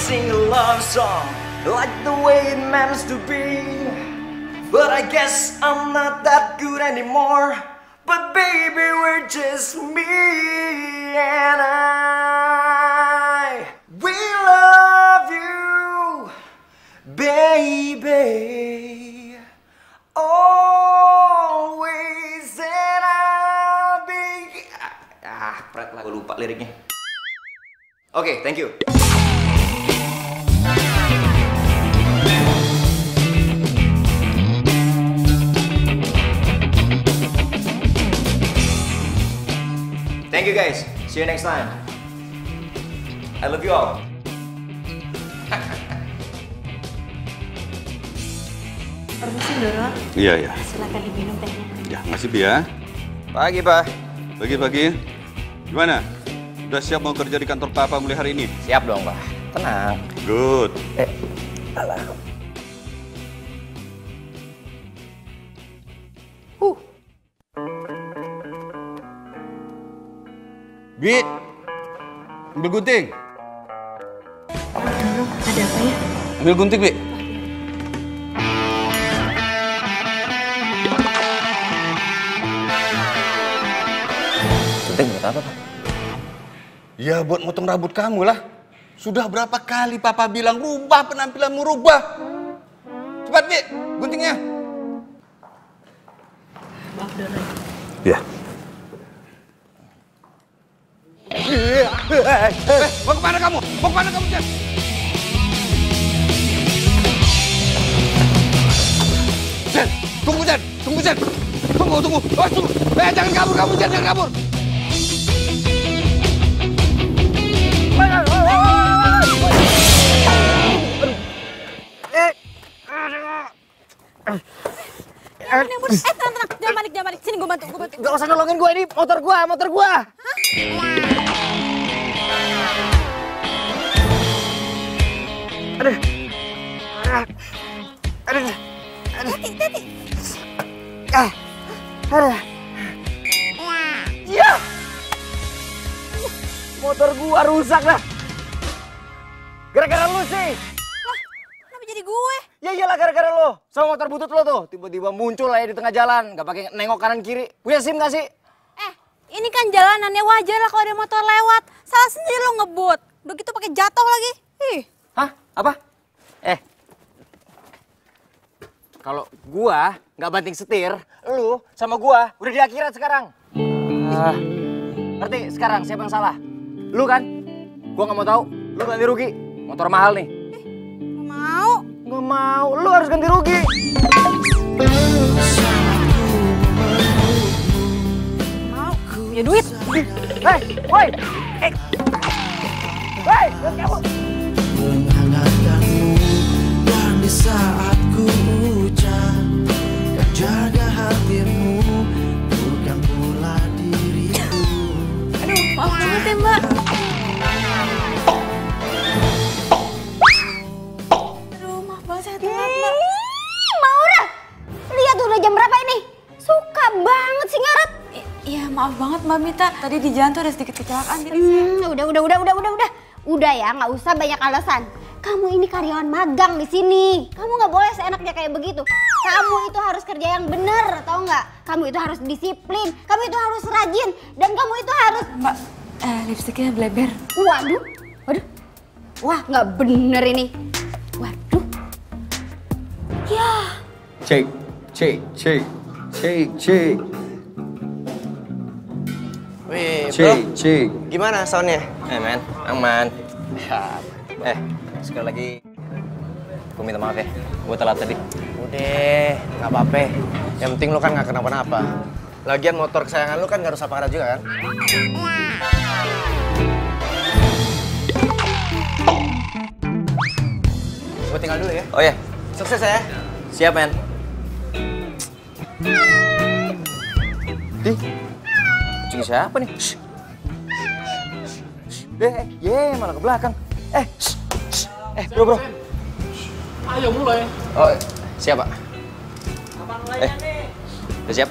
sing a love song like the way it meant to be. But I guess I'm not that good anymore. But baby, we're just me and I. We love you, baby. Always and I'll be. Pret lah, gue lupa liriknya. Oke, thank you. Thank you guys. See you next time. I love you all. Permisi dulu. Iya. Silakan diminum tehnya. Ya, makasih Bi ya. Pagi, Pak. Pagi. Gimana? Udah siap mau kerja di kantor Papa mulai hari ini? Siap dong, Pak. Tenang. Good. Alah. Bi, ambil gunting. Dulu, ada apa ya? Ambil gunting, Bi. Gunting buat apa, Pak? Ya, buat motong rambut kamu lah. Sudah berapa kali Papa bilang rubah penampilanmu, rubah. Cepat, Bi, guntingnya. Maaf dulu. Ya. Mau kemana kamu? Mau kemana kamu, Jan? Jan, tunggu, Jan. Tunggu, Jan. Tunggu. Oh, tunggu. Jangan kabur kamu, Jan. Jangan kabur. Tenang. Jangan balik. Sini gue bantu. Gak usah nolongin gue, ini motor gue. Aduh. Hati. Ya. Motor gua rusak dah. Gara-gara lu sih. Kenapa jadi gue? Ya iyalah gara-gara lo. Sama motor butut lo tuh tiba-tiba muncul aja di tengah jalan, nggak pakai nengok kanan kiri. Punya SIM nggak sih? Ini kan jalanannya wajar lah kalau ada motor lewat. Salah sendiri lo ngebut. Udah gitu pakai jatuh lagi. Ih. Hah? Apa? Kalau gua nggak banting setir, lu sama gua udah di akhirat sekarang. Ngerti sekarang siapa yang salah? Lu kan? Gua nggak mau tahu. Lu ganti rugi. Motor mahal nih. Nggak mau. Lu harus ganti rugi. Mau. Punya duit. Woi. Kamu. Menghangatkanmu dan di saat ku hujan dan jaga hatimu bukan pula diriku. Aduh, maaf banget ya Mbak. Aduh, maaf banget saya telat Mbak. Maura, lihat udah jam berapa ini? Suka banget sih ngaret. Iya, maaf banget Mbak Mita. Tadi di jalan tuh ada sedikit kecelakaan gitu. Udah. Udah ya, nggak usah banyak alasan. Kamu ini karyawan magang di sini. Kamu nggak boleh seenaknya kayak begitu. Kamu itu harus kerja yang benar, tau nggak? Kamu itu harus disiplin. Kamu itu harus rajin. Dan kamu itu harus... Mbak, lipstiknya bleber. Waduh. Wah, nggak bener ini. Waduh. Ya. Cek. Wih, bro. Cek. Gimana soundnya? Men, aman. Sekali lagi, gue minta maaf ya. Gue telat tadi. Udah, nggak apa-apa. Yang penting lu kan nggak kenapa-napa. Lagian motor kesayangan lu kan nggak rusak parah juga kan? Gue tinggal dulu ya. Oh ya, sukses ya. Siap, men. Kucing siapa nih? Malah ke belakang. Bro. Ayo mulai. Oh, siap, Pak. Udah siap?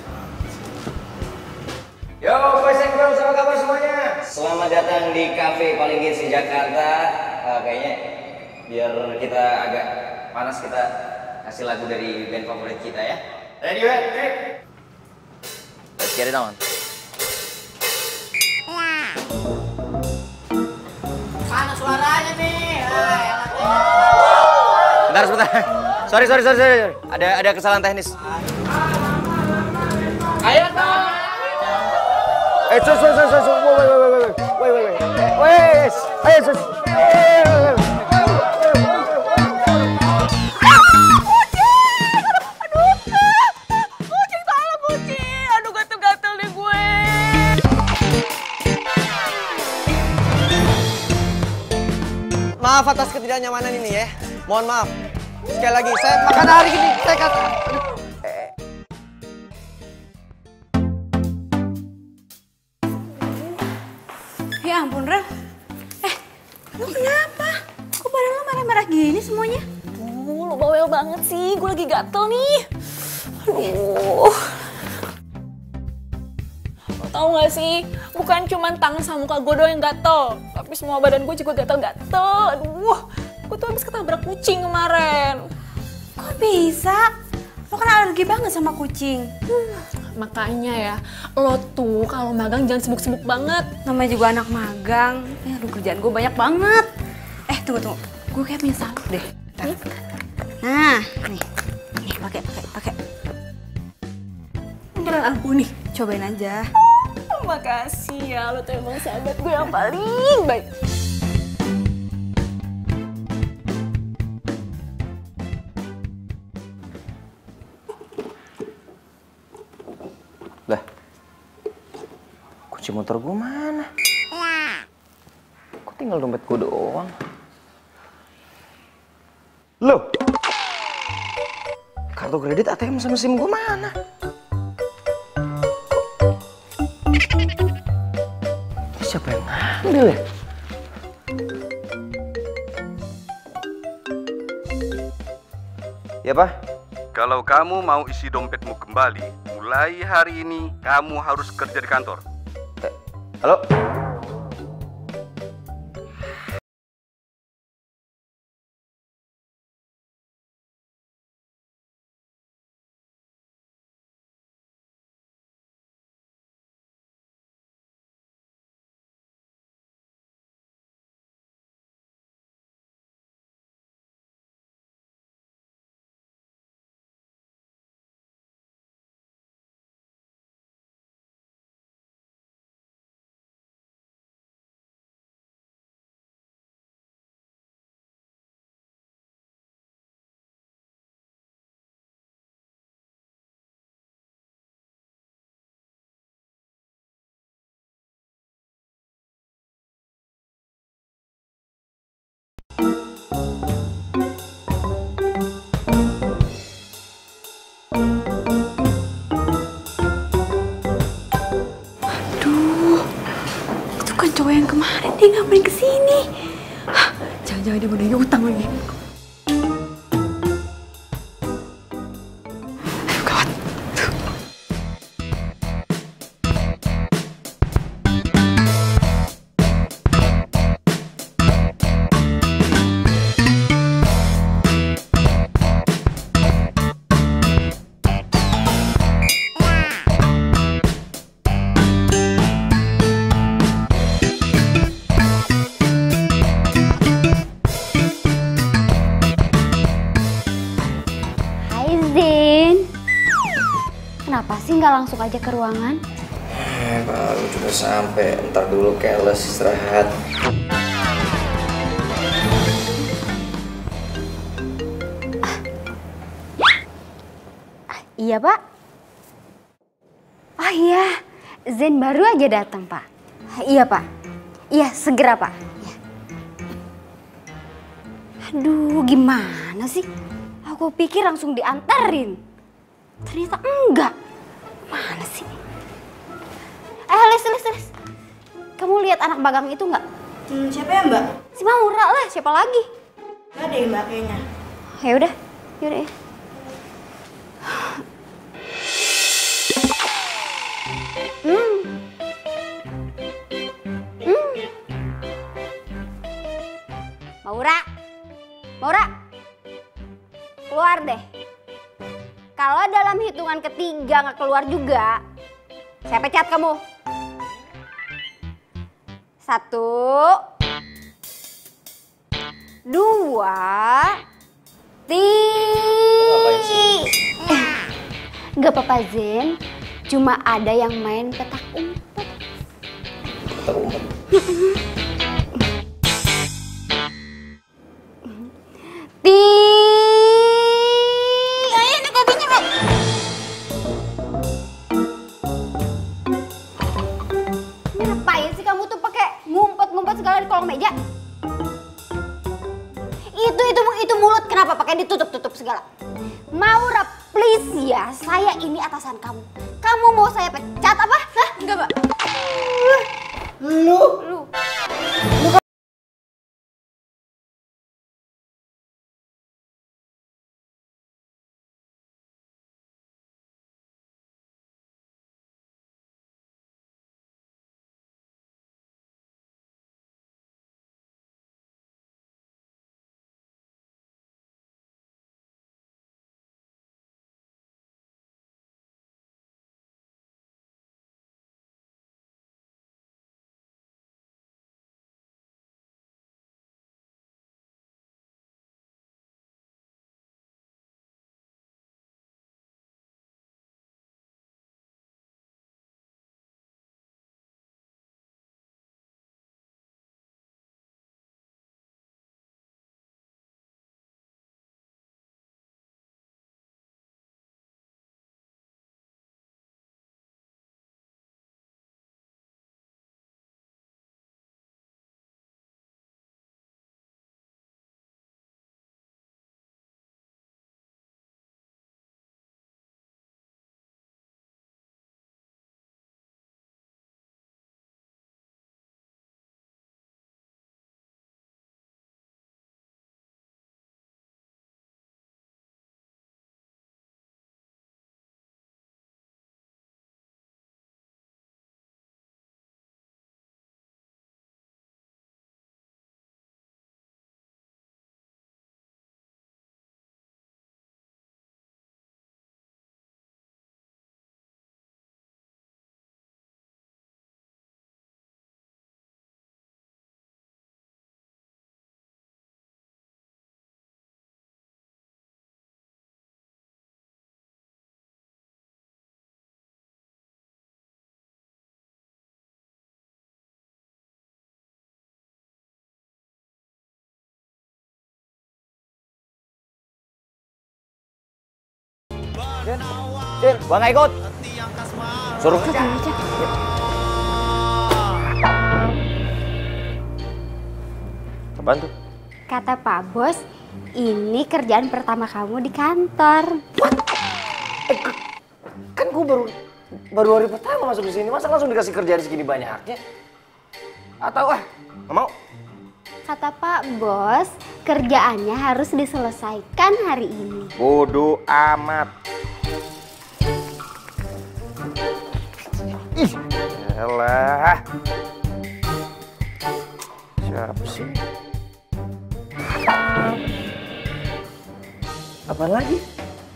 Yo, boys and girls, apa kabar semuanya? Selamat datang di cafe paling hits di Jakarta. Kayaknya biar kita agak panas kita kasih lagu dari band favorit kita ya. Ready, ready? Let's get it on. Mana suaranya nih? Bentar, sebentar. Sorry. Ada kesalahan teknis. Ayo dong. Aduh, gatel-gatel deh gue. Maaf atas ketidaknyamanan ini ya. Mohon maaf. Sekali lagi, saya makan hari ini. Saya kata... Ya ampun, Rel. Lu kenapa? Kok badan lu merah-merah gini semuanya? Lu bawel banget sih, gue lagi gatel nih. Aduh. Lo tau gak sih, bukan cuma tangan sama muka gue doang yang gatel, tapi semua badan gue juga gatel-gatel. Aduh, gue tuh habis ketabrak kucing kemarin. Kok bisa? Lo kan alergi banget sama kucing. Makanya ya, lo tuh kalau magang jangan sibuk-sibuk banget. Namanya juga anak magang. Aduh, kerjaan gue banyak banget. Tunggu. Gue kayak punya salep deh. Nah, nih. Nih, pakai. Ini lampu nih, cobain aja. Makasih ya, lo tuh emang sahabat gue yang paling baik. Lah, kunci motor gue mana? Kok tinggal dompet gue doang? Loh, kartu kredit ATM sama SIM gue mana? Siapa yang ngambil ya? Ya, Pak? Kalau kamu mau isi dompetmu kembali, mulai hari ini kamu harus kerja di kantor. Halo? Cowok yang kemarin dia ngapain kesini? Jangan-jangan dia mau nagih utang lagi. Aduh, gawat. Kenapa sih nggak langsung aja ke ruangan? Baru juga sampai, ntar dulu keles istirahat. Iya, Pak. Oh iya, Zen baru aja datang, Pak. Iya, Pak. Iya, segera, Pak. Iya. Aduh, gimana sih? Aku pikir langsung diantarin. Ternyata enggak. Mana sih? Lis. Kamu lihat anak magang itu nggak? Siapa ya, Mbak? Si Maura lah, siapa lagi? Nggak deh, Mbak, kayaknya. Yaudah ya. Maura, Maura, keluar deh. Kalau dalam hitungan ketiga nggak keluar juga, saya pecat kamu. 1, 2, 3. Gak apa-apa Zen, cuma ada yang main petak umpet. Petak umpet? Ayo nih kopinya, Mbak. Ngapain sih kamu tuh pakai ngumpet-ngumpet segala di kolong meja? Itu mulut kenapa pakai ditutup-tutup segala? Maura, please ya, saya ini atasan kamu. Kamu mau saya pecat apa? Hah? Enggak, Mbak. Lu. Din, gua nggak ikut. Suruh kerja. Apaan tuh? Kata Pak Bos, ini kerjaan pertama kamu di kantor. Kan gua baru hari pertama masuk di sini, masa langsung dikasih kerjaan segini banyaknya? Atau nggak mau? Kata Pak Bos, kerjaannya harus diselesaikan hari ini. Bodoh amat. Ih, elah. Siapa sih? Apaan lagi?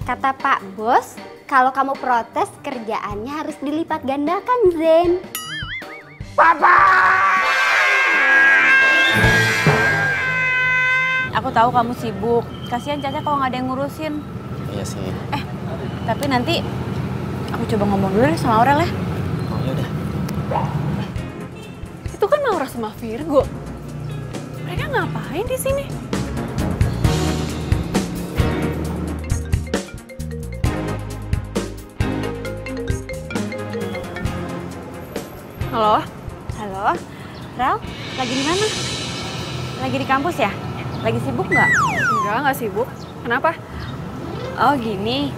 Kata Pak Bos, kalau kamu protes kerjaannya harus dilipat gandakan, Zen. Papa! Aku tahu kamu sibuk. Kasihan Caca kalau nggak ada yang ngurusin. Iya sih. Tapi nanti aku coba ngomong dulu deh sama Aurel ya. Oh yaudah. Itu kan Maura sama Virgo. Mereka ngapain di sini? Halo? Halo, Rel, lagi di mana? Lagi di kampus ya? Lagi sibuk nggak? Enggak sibuk. Kenapa? Oh gini,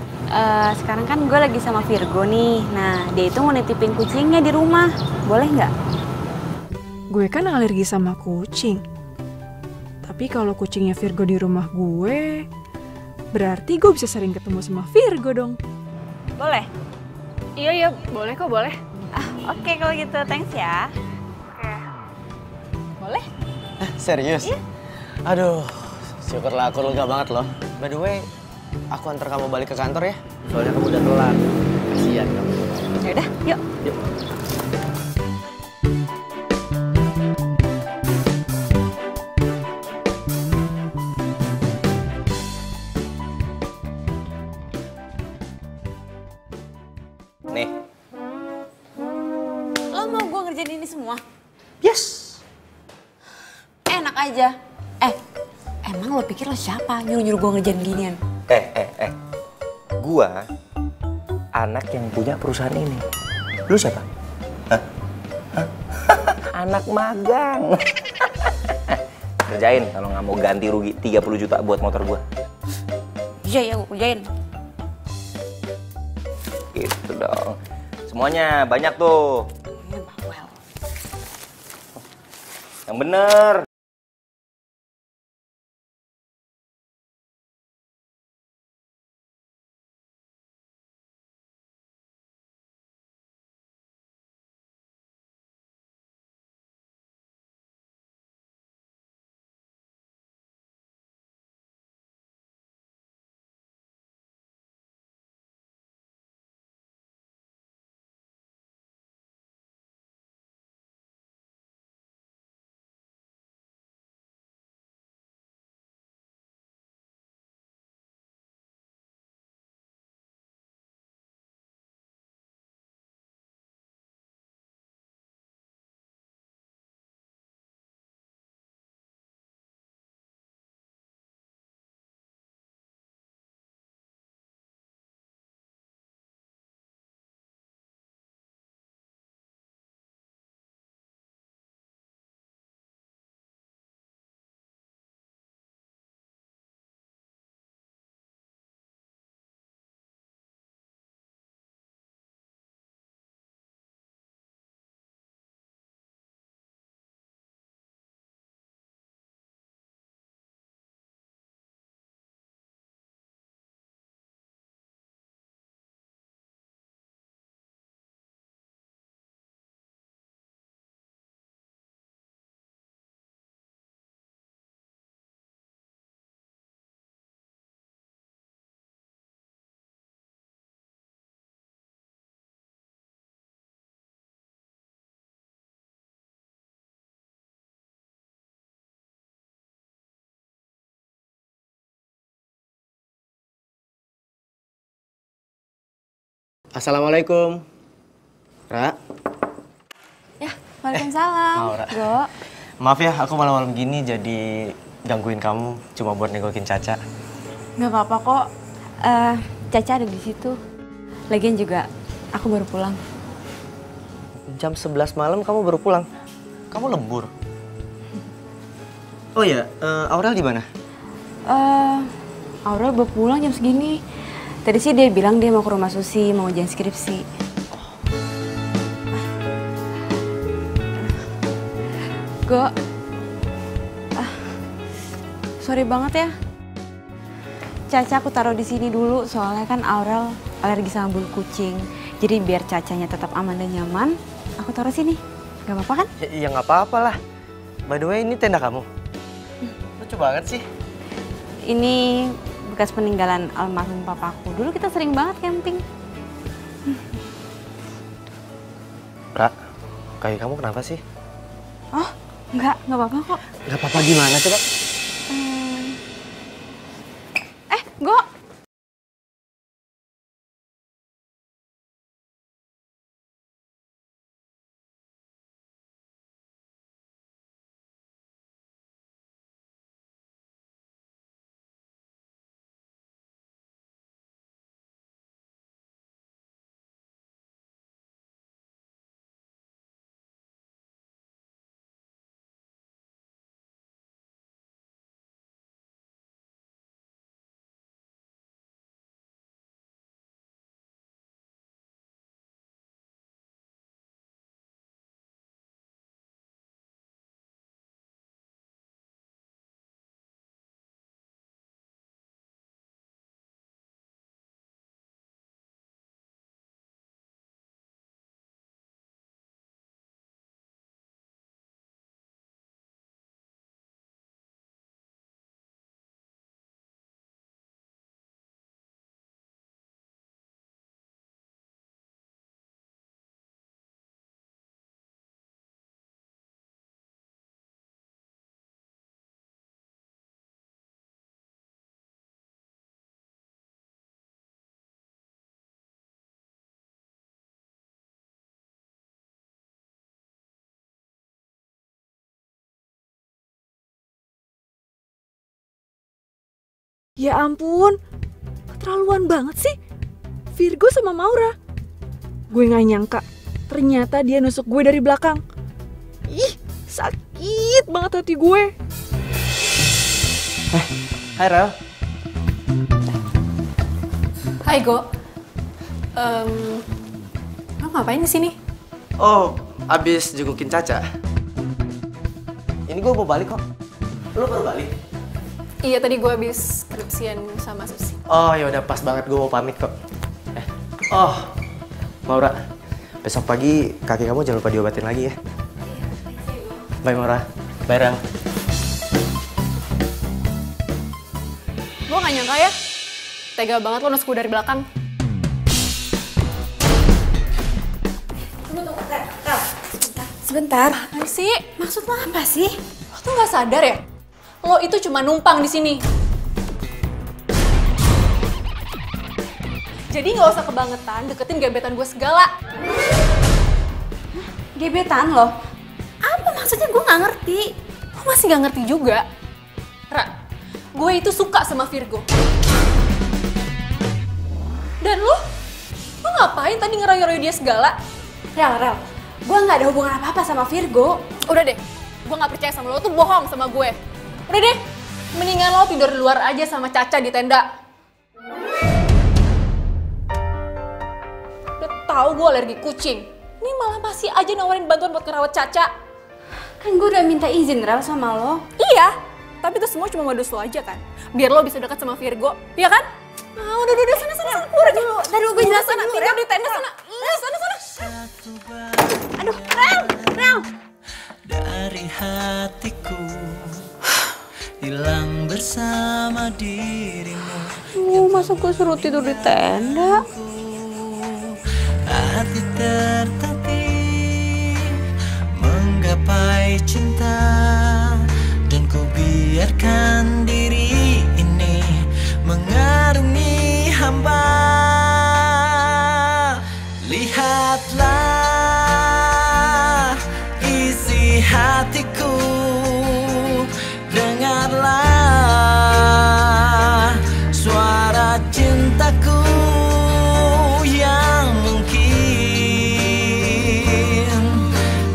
sekarang kan gue lagi sama Virgo nih. Nah, dia itu mau nitipin kucingnya di rumah. Boleh nggak? Gue kan alergi sama kucing. Tapi kalau kucingnya Virgo di rumah gue, berarti gue bisa sering ketemu sama Virgo dong. Boleh? Iya, boleh kok, boleh. Oke, kalau gitu, thanks ya. Boleh? Serius? Iya. Aduh, Syukurlah aku lega banget loh. By the way, aku antar kamu balik ke kantor ya. Soalnya kamu udah telat. Kasihan kamu. Ya udah, yuk. Yuk. Nih. Lo mau gue ngerjain ini semua? Yes. Enak aja. Emang lo pikir lo siapa nyuruh-nyuruh gue ngerjain ginian? Gua anak yang punya perusahaan ini. Lu siapa? Hah? Anak magang. Kerjain kalau nggak mau ganti rugi 30 juta buat motor gua. Iya ya, gue kerjain. Gitu dong. Semuanya banyak tuh. Bawel. Yang bener. Assalamualaikum. Ra. Ya, waalaikumsalam. Aura. Go. Maaf ya, aku malam-malam gini jadi gangguin kamu cuma buat nengokin Caca. Nggak apa-apa kok. Caca ada di situ. Lagian juga aku baru pulang. Jam 11 malam kamu baru pulang. Kamu lembur. Oh ya, Aurel di mana? Aurel baru pulang jam segini. Tadi sih dia bilang dia mau ke rumah Susi, mau ujian skripsi. Go. Sorry banget ya. Caca aku taruh di sini dulu, soalnya kan Aurel alergi sama bulu kucing. Jadi biar Cacanya tetap aman dan nyaman, aku taruh sini. Gak apa-apa kan? Ya nggak apa-apa lah. By the way, ini tenda kamu. Lucu banget sih. Ini bekas peninggalan almarhum papaku. Dulu kita sering banget camping. Kak, kaki kamu kenapa sih? Oh, nggak apa-apa kok. Nggak apa-apa gimana coba? Go. Ya ampun, keterlaluan banget sih. Virgo sama Maura. Gue gak nyangka, ternyata dia nusuk gue dari belakang. Ih, sakit banget hati gue. Hai Rel. Hai Go. Lo ngapain di sini? Oh, abis jengukin Caca. Ini gue mau balik kok. Lu baru balik? Iya, tadi gue habis skripsian sama Susi. Oh ya udah pas banget, gue mau pamit kok. Oh, Maura, besok pagi kaki kamu jangan lupa diobatin lagi ya. Bye Maura. Bye Rel. Gue gak nyangka ya, tega banget lo nusuk gue dari belakang. Sebentar. Apaan sih? Maksud lo apa sih? Lo tuh gak sadar ya? Lo itu cuma numpang di sini. Jadi gak usah kebangetan deketin gebetan gue segala. Gebetan lo? Apa maksudnya, gue gak ngerti. Lo masih gak ngerti juga? Ra, gue itu suka sama Virgo. Dan lo ngapain tadi ngeroy-roy dia segala? Rel, gue gak ada hubungan apa-apa sama Virgo. Udah deh, gue gak percaya sama lo tuh bohong sama gue. Udah deh, mendingan lo tidur di luar aja sama Caca di tenda. Udah tahu gue alergi kucing. Ini malah masih aja nawarin bantuan buat ngerawat Caca. Kan gue udah minta izin Rel sama lo. Iya, tapi itu semua cuma modus lo aja kan. Biar lo bisa dekat sama Virgo, iya kan? Ah, udah, sana, keluar aja. Tadi gue jelasin Sana, dulu, tidur Rel. di tenda sana. Iya, sana. Aduh, Rel. Dari hatiku hilang bersama dirimu. Masa gue suruh tidur di tenda? Hati tertatih menggapai cinta, dan ku biarkan diri ini mengarungi hamba. Lihatlah isi hatiku, dengarlah suara cintaku yang mungkin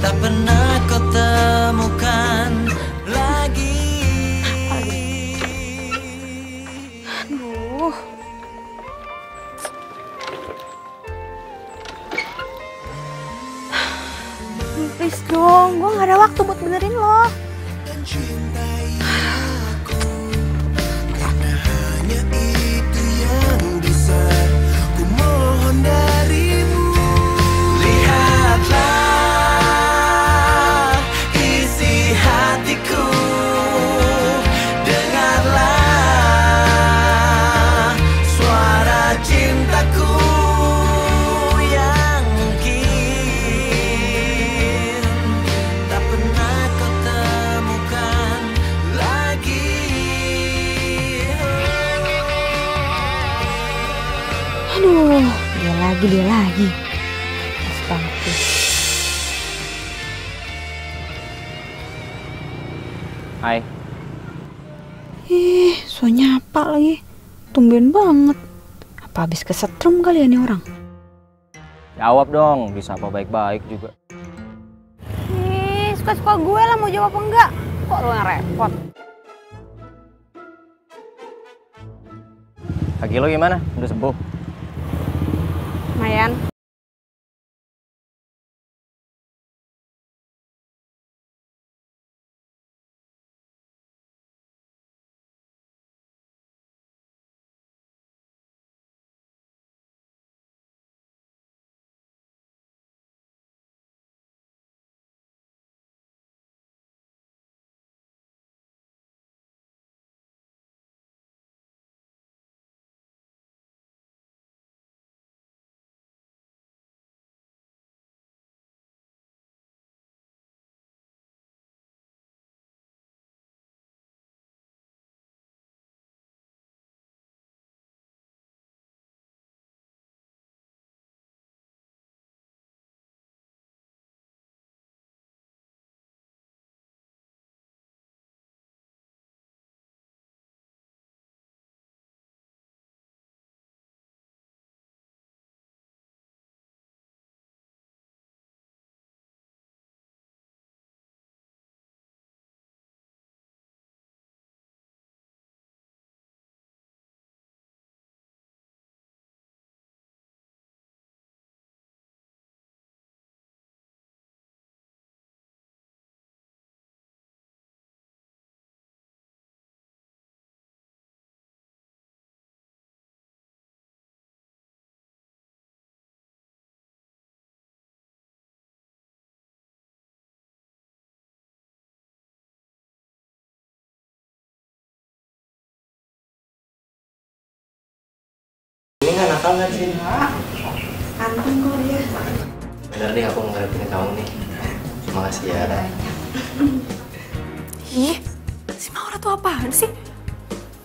tak pernah kau temukan lagi. Aduh. Please dong, gue gak ada waktu buat benerin lo. Cintai aku, karena hanya itu yang bisa ku mohon darimu. Lihatlah isi hatiku, dengarlah suara cintaku yang mungkin tak pernah kau temukan lagi. Aduh, dia lagi. Pas banget sih. Hai. So nyapa lagi. Tumben banget. Apa habis kesetrum kali ya nih orang? Jawab dong, disapa baik-baik juga. Suka-suka gue lah mau jawab apa enggak. Kok lo yang repot? Kaki lo gimana? Udah sembuh? Lumayan. banget sih. Anteng kok dia. Bener deh aku ngertiin kamu nih. Makasih ya. Ih, si Maura tuh apaan sih?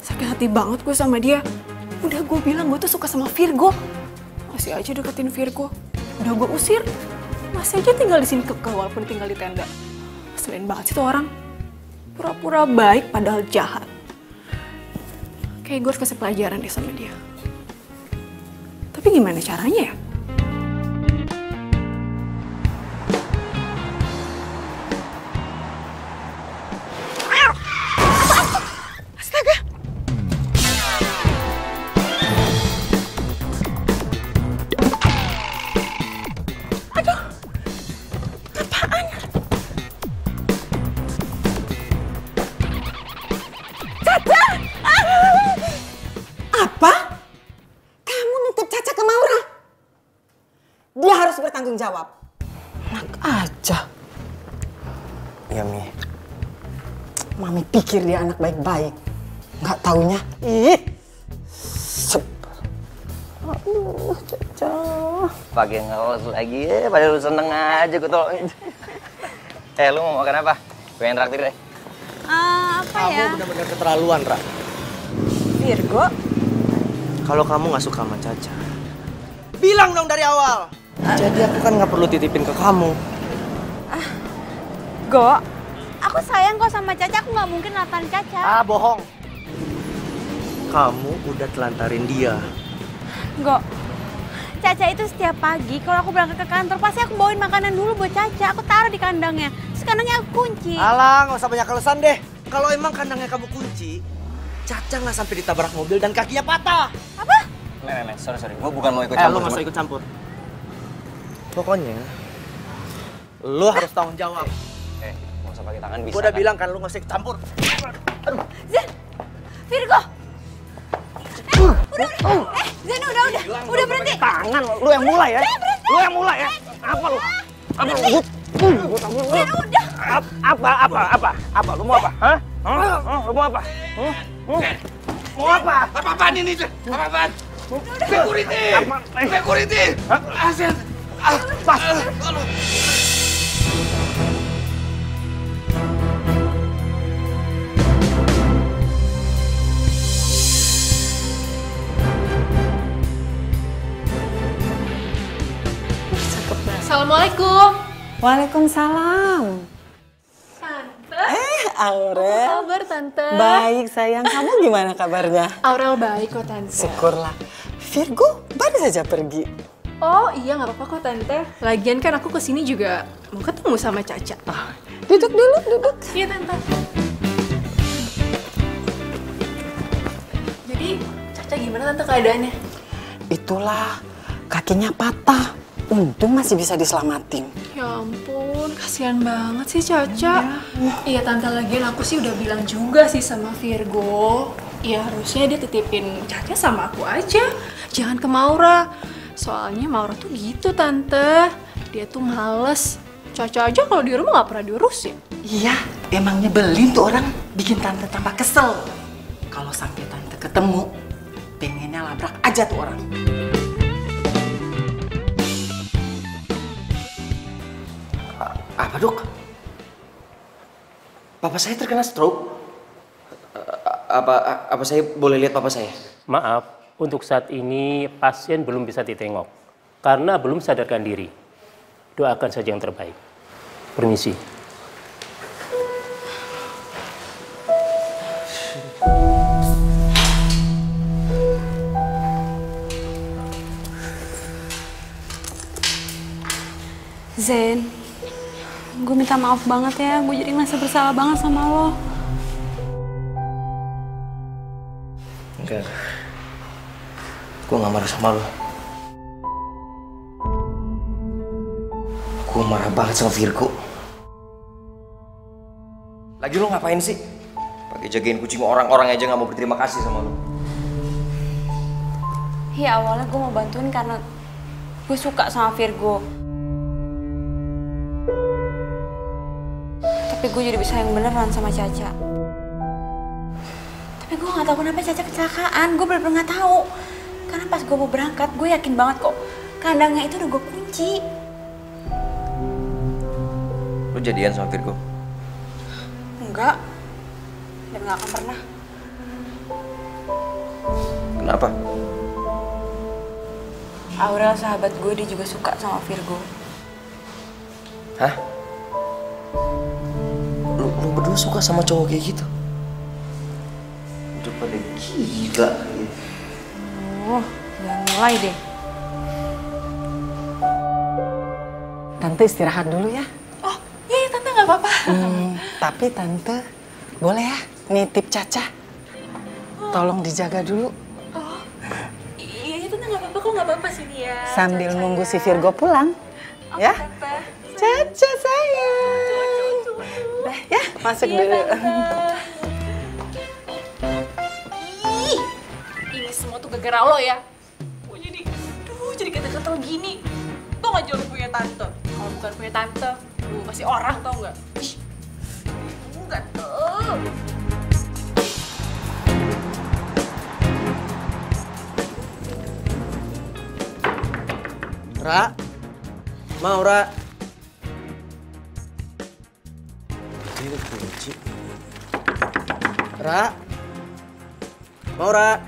Sakit hati banget gue sama dia. Udah gue bilang gue tuh suka sama Virgo. Masih aja deketin Virgo. Udah gue usir. Masih aja tinggal di sini kekeh walaupun tinggal di tenda. Selain banget sih tuh orang. Pura-pura baik padahal jahat. Kayak gue harus kasih pelajaran deh sama dia. Tapi gimana caranya ya? Astaga! Aduh! Apaan? Caca! Apa? Kamu nitip Caca ke Maura? Dia harus bertanggung jawab. Enak aja. Iya, Mi. Mami pikir dia anak baik-baik. Nggak taunya. Ih. Sep. Aduh, Caca. Pakai ngelos lagi ya, pada lu seneng aja gue tolongin. Lu mau makan apa? Gue yang traktir deh. Apa ya? Kamu benar-benar keterlaluan, Ra. Virgo. Kalau kamu nggak suka sama Caca, bilang dong dari awal. Jadi aku kan nggak perlu titipin ke kamu. Go, aku sayang kok sama Caca, aku nggak mungkin natan Caca. Bohong. Kamu udah telantarin dia. Go, Caca itu setiap pagi kalau aku berangkat ke kantor pasti aku bawain makanan dulu buat Caca. Aku taruh di kandangnya, terus kandangnya aku kunci. Alah, nggak usah banyak alasan deh. Kalau emang kandangnya kamu kunci, Caca nggak sampai ditabrak mobil dan kakinya patah. Apa? Nek, sorry. Gue bukan mau ikut campur. Lu nggak usah ikut campur. Pokoknya, lu harus tanggung jawab. Nggak usah pakai tangan bisa. Gue udah kan? bilang kan lu nggak usah ikut campur. Aduh. Zen, Virgo. Zen udah berhenti. Tangan, lu yang mulai ya. Lu yang mulai ya. Apa lu? Apa lu? Zen udah. Apa? Lu mau apa? Hah? Lu mau apa? Mau apa? Apa-apaan ini? Apa-apaan? Security! Asen! Pas. Assalamualaikum. Waalaikumsalam. Tante. Aurel. Apa kabar, Tante? Baik sayang, kamu gimana kabarnya? Aurel baik kok, Tante. Syukurlah. Virgo baru saja pergi. Oh iya, nggak apa-apa kok, Tante. Lagian kan aku kesini juga mau ketemu sama Caca. Duduk dulu, duduk. Iya, Tante. Jadi, Caca gimana, Tante, keadaannya? Itulah, kakinya patah. Untung masih bisa diselamatin. Ya ampun, kasihan banget sih Caca. Iya, Tante, lagian aku sih udah bilang juga sih sama Virgo. Ya harusnya dia titipin Caca sama aku aja. Jangan ke Maura. Soalnya Maura tuh gitu, Tante. Dia tuh males. Caca aja kalau di rumah nggak pernah diurusin. Iya, emang nyebelin tuh orang. Bikin Tante tambah kesel. Kalau sampai Tante ketemu, pengennya labrak aja tuh orang. Apa, Dok? Papa saya terkena stroke. Apa saya boleh lihat papa saya? Maaf, untuk saat ini pasien belum bisa ditengok karena belum sadarkan diri. Doakan saja yang terbaik. Permisi. Zen, gue minta maaf banget ya, gue jadi ngerasa bersalah banget sama lo. Enggak. Gue gak marah sama lo. Gue marah banget sama Virgo. Lagi lo ngapain sih? Pakai jagain kucing orang-orang aja gak mau berterima kasih sama lo. Ya awalnya gue mau bantuin karena gue suka sama Virgo. Tapi gue jadi bisa yang beneran sama Caca. Tapi gue gak tahu kenapa Caca kecelakaan. Gue bener-bener gak tahu. Karena pas gue mau berangkat, gue yakin banget kok kandangnya itu udah gue kunci. Lu jadian sama Virgo? Enggak. Dan gak akan pernah. Kenapa? Aurel sahabat gue, dia juga suka sama Virgo. Hah? Lu berdua suka sama cowok kayak gitu? Udah pada gila. Oh, jangan mulai deh. Tante istirahat dulu ya. Oh, iya Tante gak apa-apa. Tapi Tante, boleh ya nitip Caca? Tolong dijaga dulu. Oh, iya Tante gak apa-apa, kok gak apa-apa sini ya. Sambil nunggu si Virgo pulang. Ya? Caca sayang. Dah ya, masuk dulu. Ih, ini semua tuh gara-gara lo ya. Gue jadi kata-kata gini. Tau gak jauh punya tante? Kalau bukan punya tante, lu masih orang tau gak? Ih, enggak tuh. Ra, Maura. Ini kunci. Ra, Maura.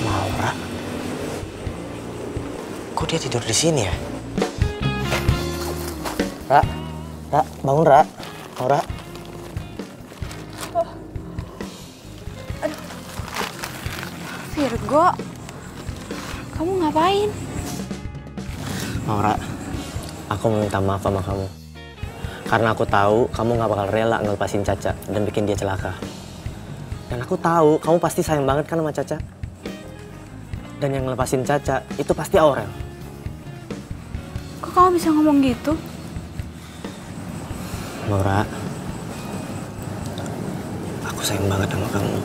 Maura. Kok dia tidur di sini ya? Ra, bangun Ra, Maura. Virgo, kamu ngapain? Maura, aku minta maaf sama kamu. Karena aku tahu kamu gak bakal rela ngelepasin Caca dan bikin dia celaka. Dan aku tahu kamu pasti sayang banget kan sama Caca. Dan yang ngelepasin Caca itu pasti Aurel. Kok kamu bisa ngomong gitu? Maura, aku sayang banget sama kamu.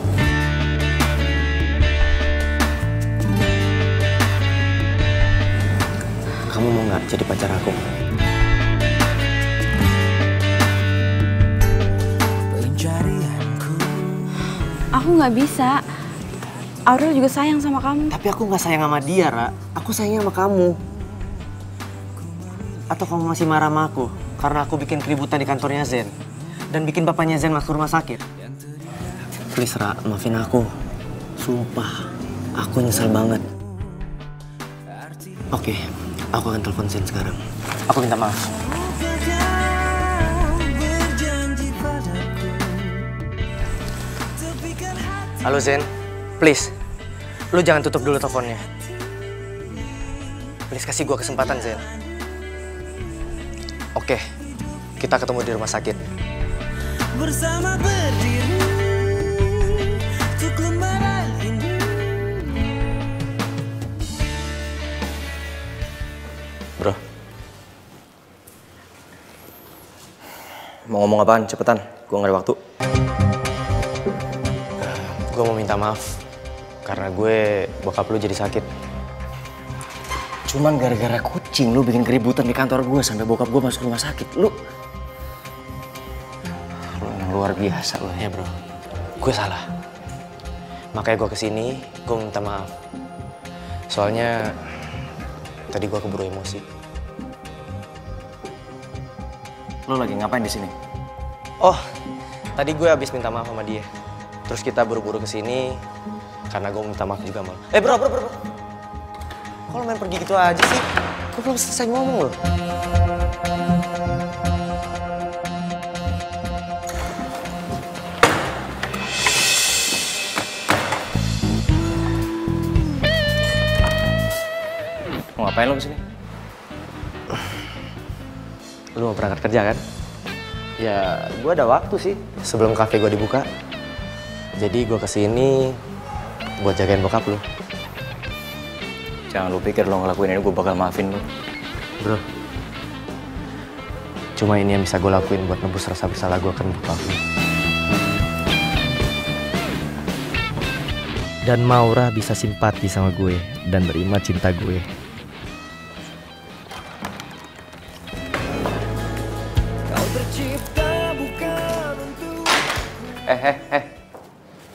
Kamu mau nggak jadi pacar aku? Aku nggak bisa. Aurel juga sayang sama kamu. Tapi aku nggak sayang sama dia, Ra. Aku sayangnya sama kamu. Atau kamu masih marah sama aku karena aku bikin keributan di kantornya Zen dan bikin bapaknya Zen masuk rumah sakit? Please, Ra, maafin aku. Sumpah, aku nyesel banget. Oke, aku akan telepon Zen sekarang. Aku minta maaf. Halo Zen, please, lu jangan tutup dulu teleponnya. Please kasih gua kesempatan Zen. Oke, kita ketemu di rumah sakit. Bersama berdiri untuk lembaran ini. Bro, mau ngomong apaan? Cepetan, gue gak ada waktu. Gue mau minta maaf karena gue bokap lu jadi sakit. Cuman gara-gara kucing lu bikin keributan di kantor gue sampai bokap gue masuk rumah sakit. Lu yang luar biasa lu. Ya bro, gue salah. Makanya gue kesini, gue minta maaf. Soalnya tadi gue keburu emosi. Lu lagi ngapain di sini? Oh, tadi gue habis minta maaf sama dia. Terus kita buru-buru kesini karena gue minta maaf juga mal. Bro. Kok lo main pergi gitu aja sih? Gue belum selesai ngomong loh. Mau ngapain lo kesini? Lu mau berangkat kerja kan? Ya, gue ada waktu sih sebelum kafe gue dibuka. Jadi gue kesini buat jagain bokap lu. Jangan lu pikir lo ngelakuin ini gue bakal maafin lo. Bro, cuma ini yang bisa gue lakuin buat nebus rasa bersalah gue ke bokap lu. Dan Maura bisa simpati sama gue dan terima cinta gue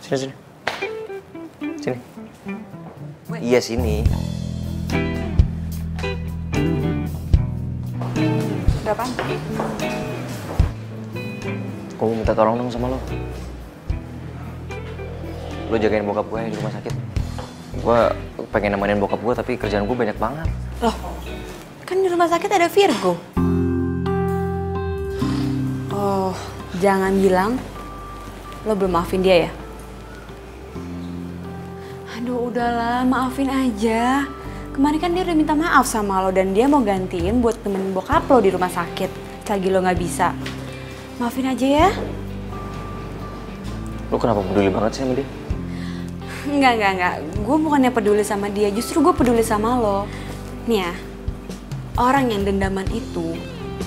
Sini. Sini. Iya sini. Berapaan? Gue minta tolong dong sama lo. Lo jagain bokap gue di rumah sakit. Gue pengen nemenin bokap gue tapi kerjaan gue banyak banget. Loh, kan di rumah sakit ada Virgo. Oh, jangan bilang lo belum maafin dia ya? Aduh, udahlah, maafin aja. Kemarin kan dia udah minta maaf sama lo dan dia mau gantiin buat temenin bokap lo di rumah sakit. Selagi lo nggak bisa. Maafin aja ya. Lo kenapa peduli banget sih sama dia? Enggak. Gue bukannya peduli sama dia, justru gue peduli sama lo. Nih ya, orang yang dendaman itu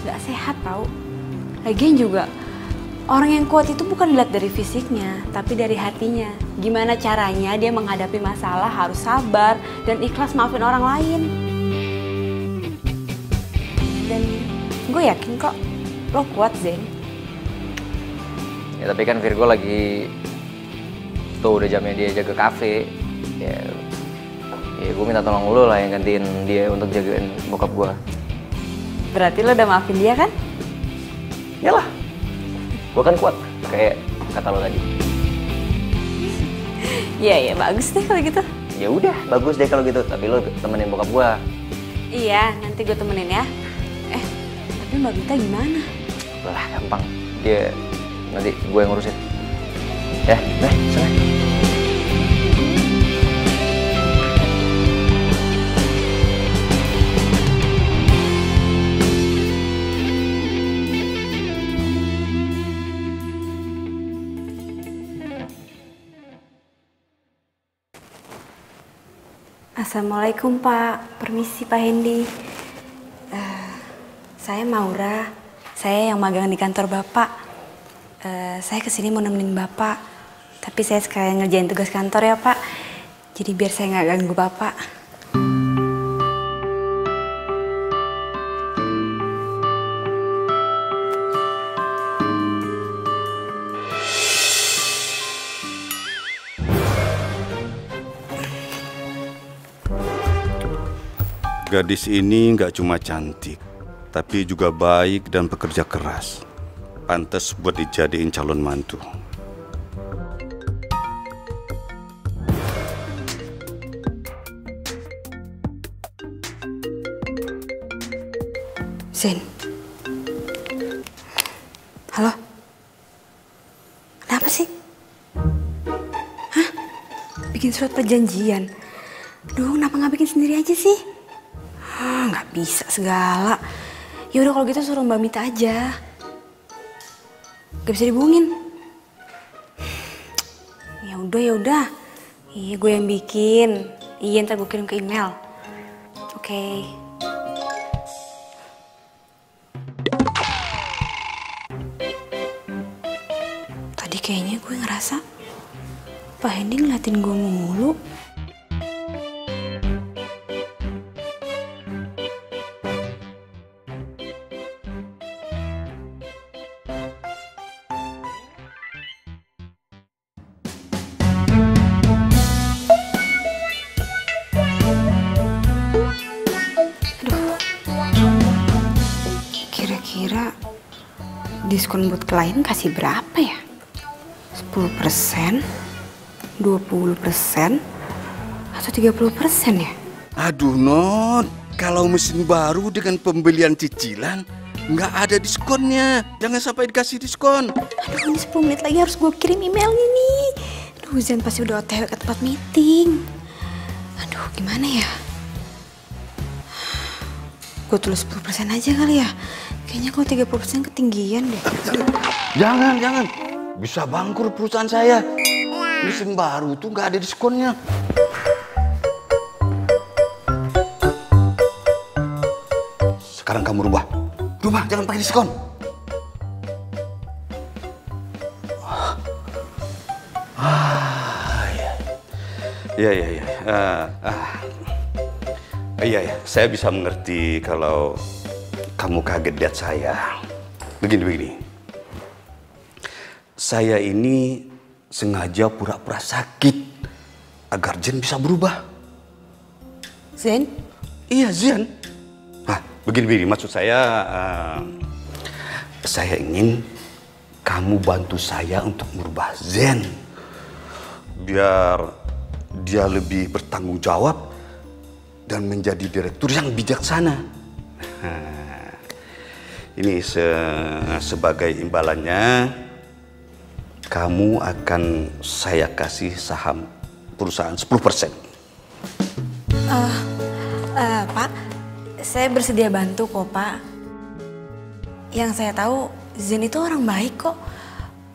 gak sehat tau. Lagian juga, orang yang kuat itu bukan dilihat dari fisiknya, tapi dari hatinya. Gimana caranya dia menghadapi masalah harus sabar dan ikhlas maafin orang lain. Dan gue yakin kok, lo kuat, Zen. Ya tapi kan Virgo lagi tuh udah jamnya dia jaga kafe. Ya gue minta tolong lo lah yang gantiin dia untuk jagain bokap gue. Berarti lo udah maafin dia kan? Yalah, gue kan kuat kayak kata lo tadi. Iya bagus deh kalau gitu. Ya udah bagus deh kalau gitu. Tapi lo temenin bokap gue. Iya, nanti gue temenin ya. Tapi Mbak Bita gimana? Lah gampang, dia nanti gue yang ngurusin. Ya, sana. Assalamualaikum Pak, permisi Pak Hendy. Saya Maura, saya yang magang di kantor Bapak. Saya kesini mau nemenin Bapak, tapi saya sekalian ngerjain tugas kantor ya Pak. Jadi biar saya nggak ganggu Bapak. Gadis ini nggak cuma cantik, tapi juga baik dan pekerja keras. Pantas buat dijadiin calon mantu. Zen. Halo? Kenapa sih? Hah? Bikin surat perjanjian? Duh, kenapa nggak bikin sendiri aja sih? Nggak bisa segala. Yaudah kalau gitu suruh Mbak Mita aja. Gak bisa dihubungin. Ya udah. Iya gue yang bikin. Iya ntar gue kirim ke email. Oke. Tadi kayaknya gue ngerasa Pak Hendy ngeliatin gue mulu. Kira-kira diskon buat klien kasih berapa ya? 10%, 20%, atau 30% ya? Aduh Not, kalau mesin baru dengan pembelian cicilan nggak ada diskonnya. Jangan sampai dikasih diskon. Aduh, ini 10 menit lagi harus gue kirim emailnya nih. Aduh, Zen pasti udah OTW ke tempat meeting. Aduh, gimana ya? Gue tulis 10% aja kali ya. Kayaknya kalau 30% ketinggian deh. Jangan. Bisa bangkrut perusahaan saya. Mesin baru tuh nggak ada diskonnya. Sekarang kamu rubah, jangan pakai diskon. Iya, saya bisa mengerti kalau kamu kaget lihat saya. Begini. saya ini sengaja pura-pura sakit agar Zen bisa berubah. Zen? Iya, Zen. Nah, begini-begini maksud saya ingin kamu bantu saya untuk merubah Zen. Biar dia lebih bertanggung jawab dan menjadi direktur yang bijaksana. Nah, ini sebagai imbalannya, kamu akan saya kasih saham perusahaan 10%. Pak, saya bersedia bantu kok, Pak. Yang saya tahu, Zen itu orang baik kok.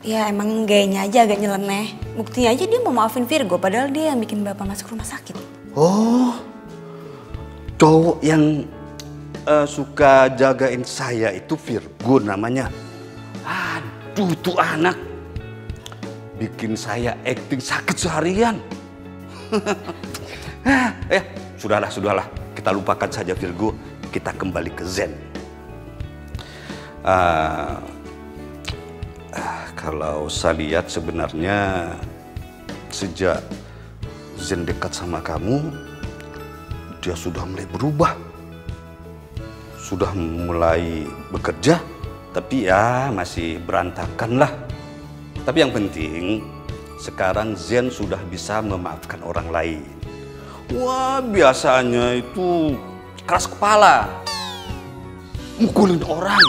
Ya emang gayanya aja agak nyeleneh. Buktinya aja dia mau maafin Virgo, padahal dia yang bikin Bapak masuk rumah sakit. Oh, cowok yang suka jagain saya itu Virgo namanya. Aduh, tuh anak bikin saya acting sakit seharian. Sudahlah. Kita lupakan saja Virgo. Kita kembali ke Zen. Kalau saya lihat sebenarnya sejak Zen dekat sama kamu, dia sudah mulai berubah. Sudah mulai bekerja, tapi ya masih berantakan lah. Tapi yang penting, sekarang Zen sudah bisa memaafkan orang lain. Wah, biasanya itu keras kepala, mukulin orang,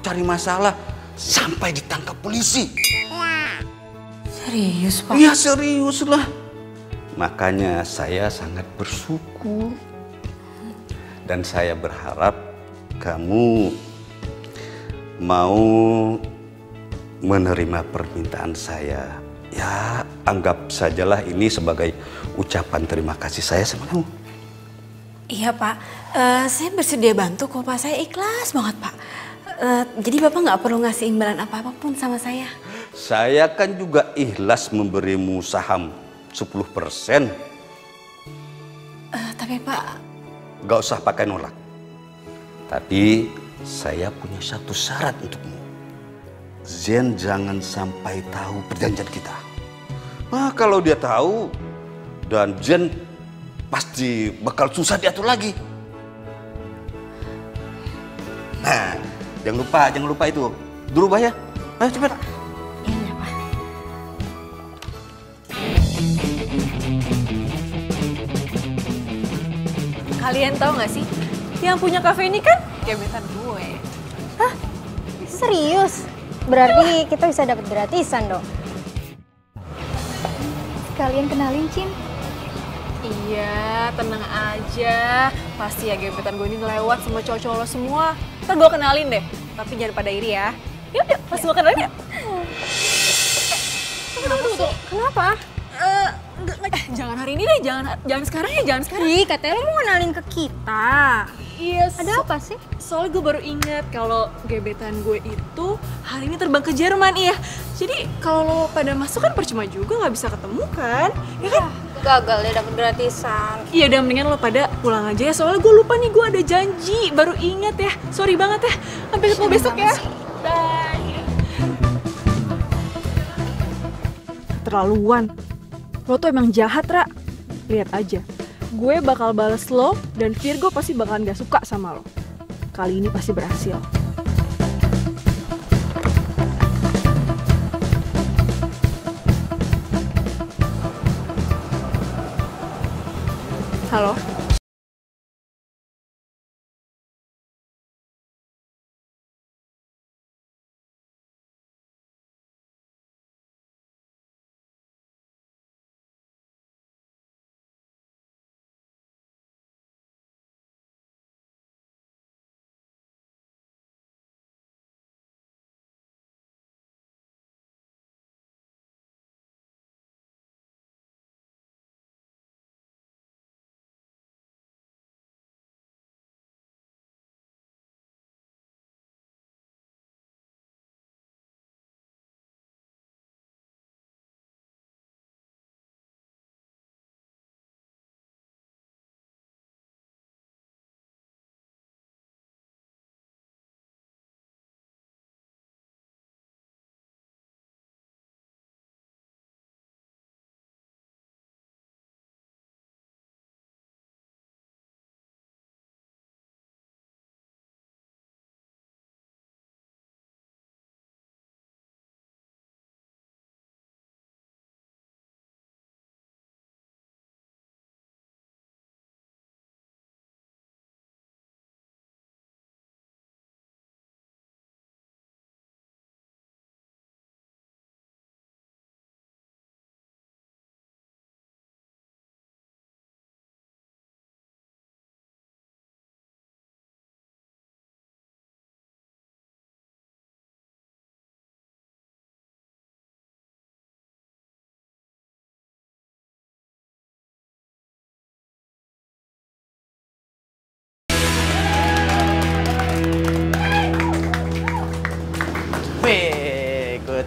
cari masalah, sampai ditangkap polisi. Serius, Pak? Iya, serius lah. Makanya saya sangat bersyukur. Dan saya berharap kamu mau menerima permintaan saya. Ya, anggap sajalah ini sebagai ucapan terima kasih saya sama kamu. Iya, Pak. Saya bersedia bantu kok, Pak. Saya ikhlas banget, Pak. Jadi Bapak nggak perlu ngasih imbalan apa-apapun sama saya. Saya kan juga ikhlas memberimu saham 10%. Tapi Pak... Gak usah pakai nolak. Tapi saya punya satu syarat untukmu. Zen jangan sampai tahu perjanjian kita. Nah, kalau dia tahu, dan Zen pasti bakal susah diatur lagi. Nah, jangan lupa itu. Dirubah ya. Ayo cepat. Iya, Pak. Kalian tahu nggak sih, yang punya kafe ini kan gebetan gue. Hah? Serius? Berarti kita bisa dapat gratisan dong. Kalian kenalin, Cin? Iya, tenang aja. Pasti ya gebetan gue ini lewat sama cowok-cowok lo semua. Ntar gue kenalin deh, tapi jangan pada iri ya. Yuk, langsung gue kenalin ya. Kenapa? Jangan hari ini deh, jangan sekarang ya, jangan sekarang. Ih, katanya lo mau kenalin ke kita. Iya, Ada apa sih? Soalnya gue baru ingat kalau gebetan gue itu hari ini terbang ke Jerman, iya. Jadi kalau lo pada masuk kan percuma juga, nggak bisa ketemu kan? Ya kan? Gagal deh dapet gratisan. Iya udah, mendingan lo pada pulang aja ya. Soalnya gue lupa nih, gue ada janji. Baru ingat ya. Sorry banget ya. Sampai ketemu besok ya. Bye. Terlaluan. Lo tuh emang jahat, Ra. Lihat aja. Gue bakal bales lo dan Virgo pasti bakalan gak suka sama lo. Kali ini pasti berhasil. Halo?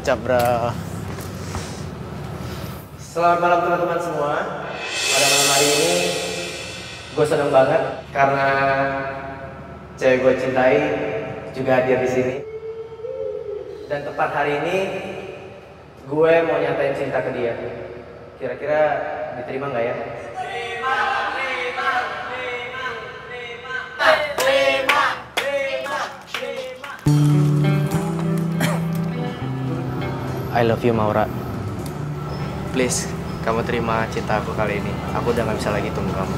Kocap, bro. Selamat malam teman-teman semua. Pada malam hari ini gue seneng banget karena cewek gue cintai juga hadir di sini. Dan tepat hari ini gue mau nyatain cinta ke dia. Kira-kira diterima nggak ya? I love you, Maura. Please, kamu terima cinta aku kali ini. Aku udah gak bisa lagi tunggu kamu.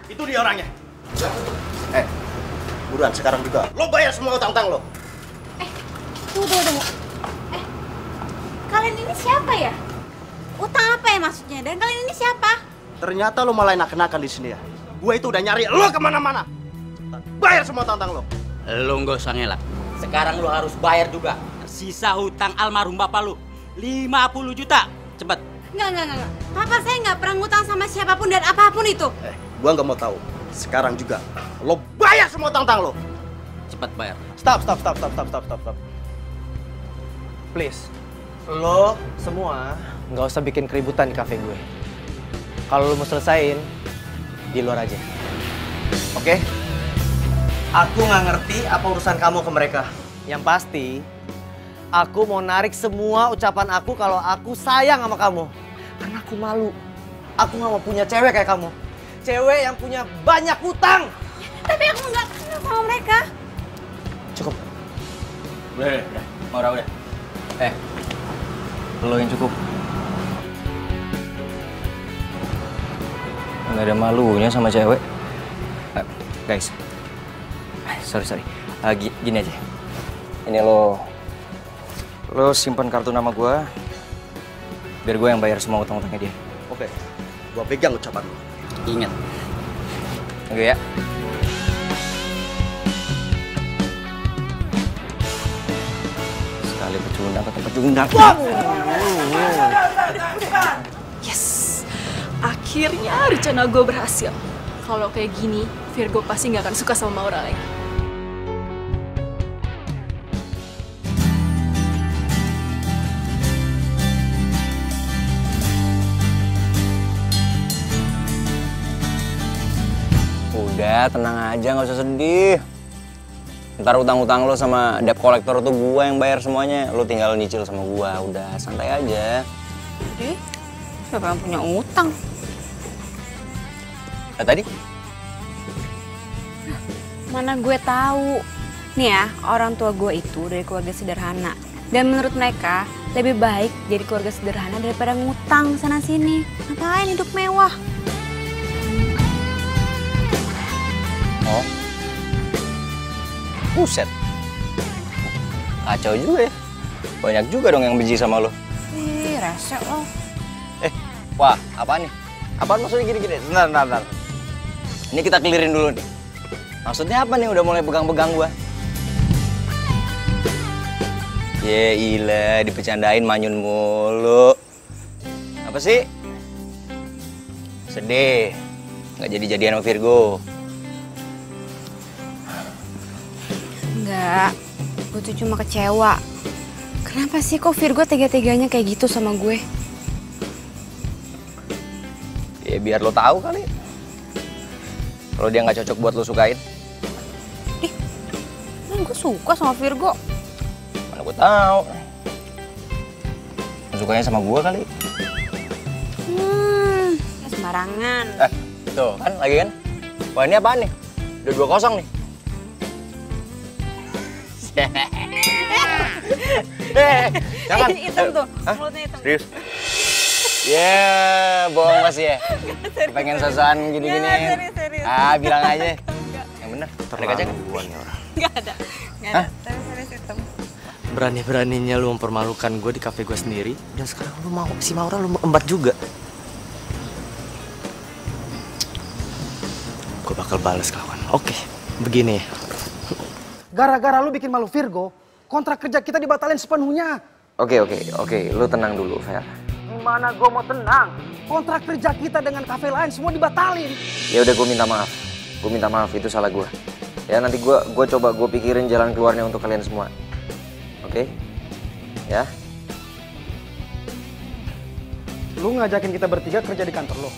Itu dia orangnya. Buruan sekarang juga. Lo bayar semua utang-utang lo. Tunggu. Kalian ini siapa ya? Utang apa ya maksudnya? Dan kalian ini siapa? Ternyata lo malah enak-enakan di sini ya. Gue itu udah nyari lo kemana-mana. Bayar semua utang-utang lo. Lo nggak usah ngelak. Sekarang lo harus bayar juga. Sisa hutang almarhum bapak lo 50 juta. Cepet. Enggak. Papa saya nggak pernah ngutang sama siapapun dan apapun itu. Gue nggak mau tahu. Sekarang juga lo bayar semua utang-utang lo. Cepet bayar. Stop. Please, lo semua nggak usah bikin keributan di kafe gue. Kalau lo mau selesain, di luar aja. Oke? Aku nggak ngerti apa urusan kamu ke mereka. Yang pasti, aku mau narik semua ucapan aku kalau aku sayang sama kamu. Karena aku malu. Aku nggak mau punya cewek kayak kamu. Cewek yang punya banyak hutang. Tapi aku nggak kenal sama mereka. Cukup. Udah. Maura udah. Lo yang cukup. Nggak ada malunya sama cewek. Guys. Sorry. Gini aja. Ini lo simpan kartu nama gue. Biar gue yang bayar semua utang-utangnya dia. Oke. Gue pegang ucapan lo. Ingat. Oke ya. Sekali pecundang tetap pecundang. Yes, akhirnya rencana gue berhasil. Kalau kayak gini, Virgo pasti nggak akan suka sama Maura lagi. Udah, tenang aja, nggak usah sedih. Ntar utang-utang lo sama debt collector tuh gue yang bayar semuanya. Lo tinggal nyicil sama gue, udah santai aja. Jadi, siapa yang punya utang? Tadi? Mana gue tahu. Nih ya, orang tua gue itu dari keluarga sederhana. Dan menurut mereka, lebih baik jadi keluarga sederhana daripada ngutang sana-sini. Ngapain hidup mewah? Oh. Buset. Kacau juga ya. Banyak juga dong yang benci sama lo. Ih, rese lo. Wah, apaan nih? Apaan maksudnya gini-gini? Bentar. Ini kita clearin dulu nih. Maksudnya apa nih udah mulai pegang-pegang gua? Ya ilah, dipecandain manyun mulu. Apa sih? Sedih. Nggak jadi-jadian sama Virgo. Enggak, gue tuh cuma kecewa. Kenapa sih kok Virgo tega-teganya kayak gitu sama gue? Ya biar lo tahu kali. Kalau dia nggak cocok buat lo sukain. Gue suka sama Virgo. Mana gue tahu. Lo sukanya sama gue kali. Sembarangan. Tuh kan lagi kan. Wah ini apaan nih? Udah 2-0 nih. Jangan. Hitam tuh, mulutnya hitam. Serius? Bohong masih ya? Pengen sosokan gini-gini. Serius. Bilang aja. Yang bener, ada kaca kan? Gak ada. Serius hitam. Berani-beraninya lu mempermalukan gue di kafe gue sendiri. Dan sekarang lu mau, si Maura lu embat juga. Gue bakal balas kawan. Oke, begini. Gara-gara lu bikin malu Virgo, kontrak kerja kita dibatalin sepenuhnya. Oke, lu tenang dulu, Fer. Gimana gue mau tenang? Kontrak kerja kita dengan kafe lain semua dibatalin. Ya udah, gue minta maaf. Gue minta maaf, itu salah gue. Ya nanti gue coba gue pikirin jalan keluarnya untuk kalian semua. Oke? Ya? Lu ngajakin kita bertiga kerja di kantor lo.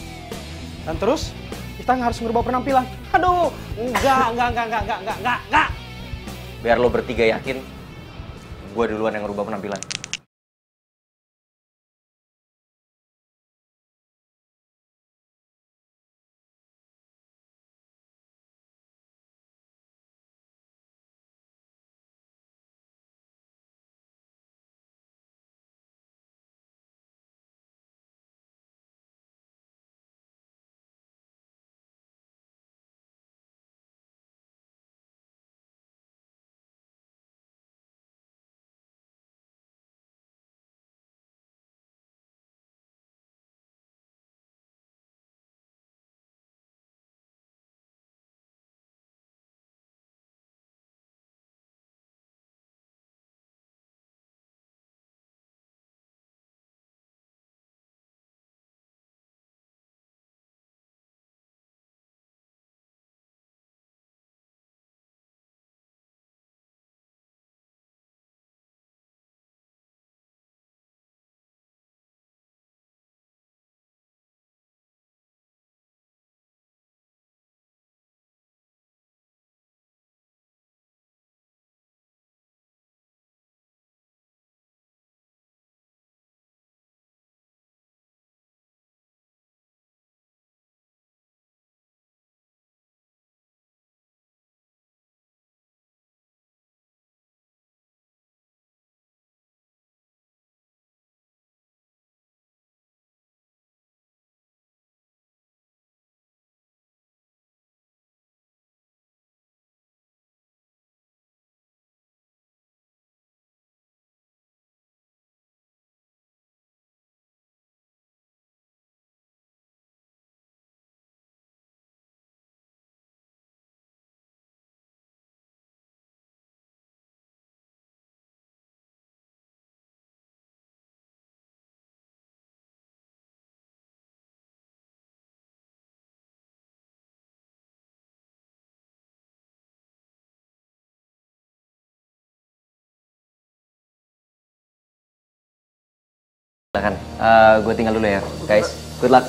Dan terus kita harus ngerubah penampilan. Aduh, enggak. Biar lo bertiga yakin, gue duluan yang ngerubah penampilan. Silakan, gue tinggal dulu ya, guys. Good luck.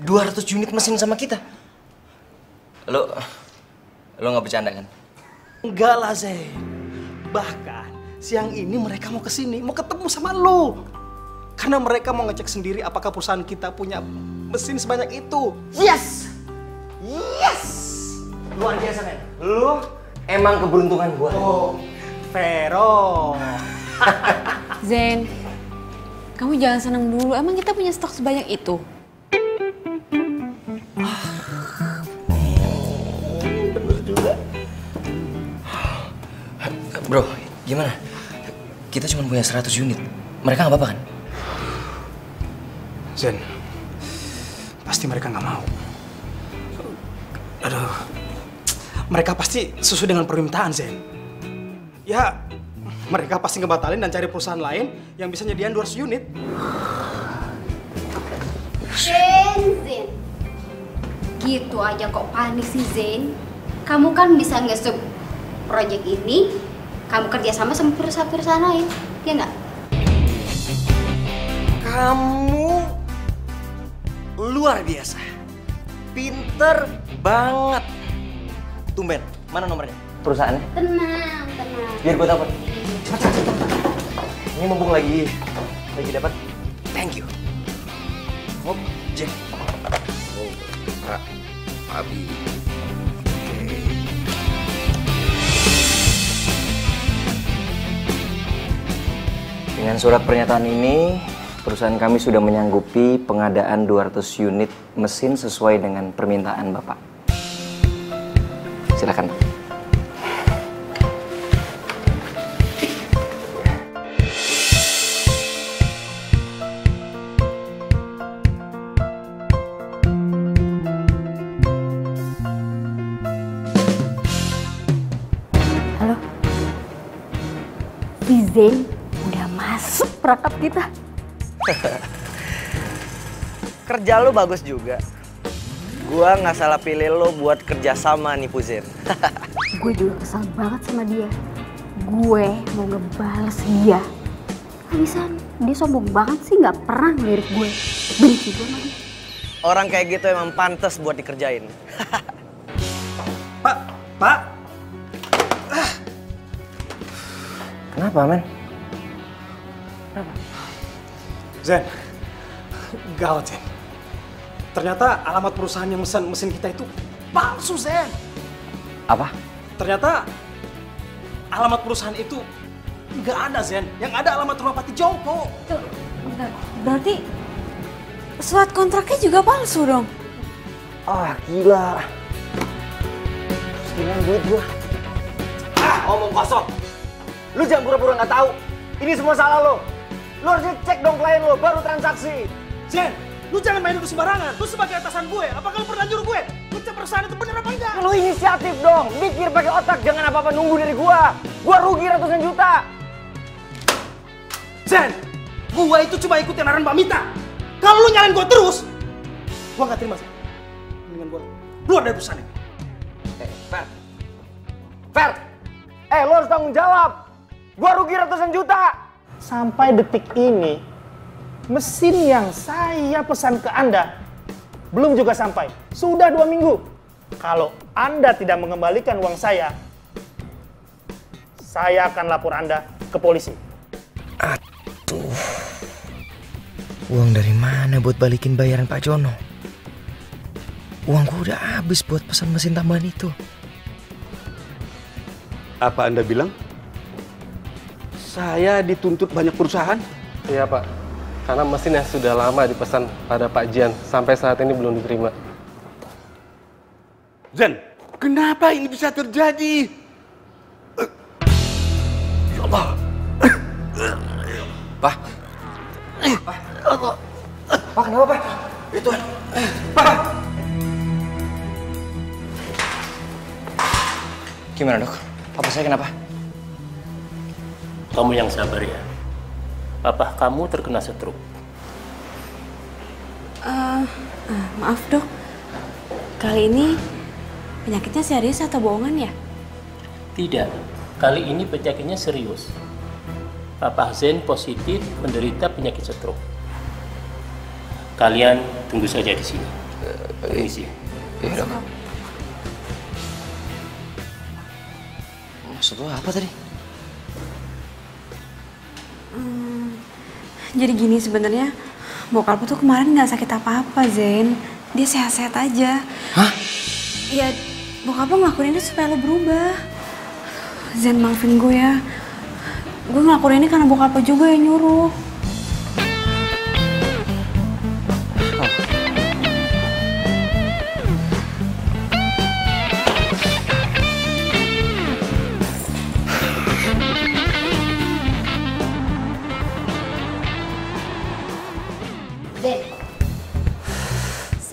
200 unit mesin sama kita. Lo nggak bercanda kan? Enggak lah, Zen. Bahkan siang ini mereka mau kesini, mau ketemu sama lo. Karena mereka mau ngecek sendiri apakah perusahaan kita punya mesin sebanyak itu. Yes! Yes! Luar biasa, men. Lu emang keberuntungan gua. Oh, Vero. Zen, kamu jangan seneng dulu. Emang kita punya stok sebanyak itu? Bener juga. Bro, gimana? Kita cuma punya 100 unit. Mereka nggak apa-apa kan? Zen, pasti mereka nggak mau. Aduh, mereka pasti sesuai dengan permintaan, Zen. Ya, mereka pasti ngebatalin dan cari perusahaan lain yang bisa nyediain 200 unit. Zen. Gitu aja kok panik sih, Zen. Kamu kan bisa nge-sub project ini, kamu kerjasama sama perusahaan-perusahaan lain, ya nggak? Kamu luar biasa. Pinter banget. Tumben, mana nomornya? Perusahaannya? Tenang. Biar gue dapat. Ini mumpung lagi dapat. Thank you. Oh, Jen. Oh, Pak Abi. Dengan surat pernyataan ini, perusahaan kami sudah menyanggupi pengadaan 200 unit mesin sesuai dengan permintaan Bapak. Silakan, Pak. Halo. Zen udah masuk perangkap kita. Kerja lo bagus juga. Gua nggak salah pilih lo buat kerja sama nih, Zen. Gue juga kesal banget sama dia. Gue mau ngebales dia. Habisan, dia sombong banget sih, nggak pernah ngelirik gue. Benci gue sama dia. Orang kayak gitu emang pantas buat dikerjain. Pak. Kenapa, men? Zen, gawat, Zen. Ternyata alamat perusahaan yang mesin mesin kita itu palsu, Zen. Apa? Ternyata alamat perusahaan itu nggak ada, Zen. Yang ada alamat rumah Pati Jongko. Berarti surat kontraknya juga palsu dong? Ah, gila. Terus gimana duit gua? Omong kosong. Lu jangan pura-pura nggak tahu. Ini semua salah lo. Lu harusnya cek dong klien lo, baru transaksi. Zen, lu jangan main itu sembarangan. Lu sebagai atasan gue, apakah lu pernah nyuruh gue ngecek perusahaan itu bener apa enggak? Lu inisiatif dong, mikir pakai otak, jangan apa-apa nunggu dari gua. Gua rugi ratusan juta. Zen, gua itu cuma ikutin arahan Mbak Mita. Kalau lu nyalain gua terus, gua nggak terima, Zen. Mendingan gua keluar dari perusahaan ini. Fer, lu harus tanggung jawab. Gua rugi ratusan juta. Sampai detik ini, mesin yang saya pesan ke Anda belum juga sampai. Sudah 2 minggu. Kalau Anda tidak mengembalikan uang saya akan lapor Anda ke polisi. Aduh. Uang dari mana buat balikin bayaran Pak Jono? Uangku udah habis buat pesan mesin tambahan itu. Apa Anda bilang? Saya dituntut banyak perusahaan? Iya, Pak. Karena mesin yang sudah lama dipesan pada Pak Jian sampai saat ini belum diterima. Zen, kenapa ini bisa terjadi? Ya Allah. Pak. Pak, kenapa, Pak? Itu, Pak. Gimana, Dok? Papa saya kenapa? Kamu yang sabar ya. Papa kamu terkena stroke. Maaf dok, kali ini penyakitnya serius atau bohongan ya? Tidak, kali ini penyakitnya serius. Papa Zen positif menderita penyakit stroke. Kalian tunggu saja di sini. Permisi. Iya udah, Kak. Maksud lo apa tadi? Jadi gini sebenarnya bokap tuh kemarin nggak sakit apa-apa, Zain. Dia sehat-sehat aja. Hah? Ya bokap lo ngelakuin ini supaya lo berubah. Zain, maafin gue ya. Gue ngelakuin ini karena bokap lo juga yang nyuruh.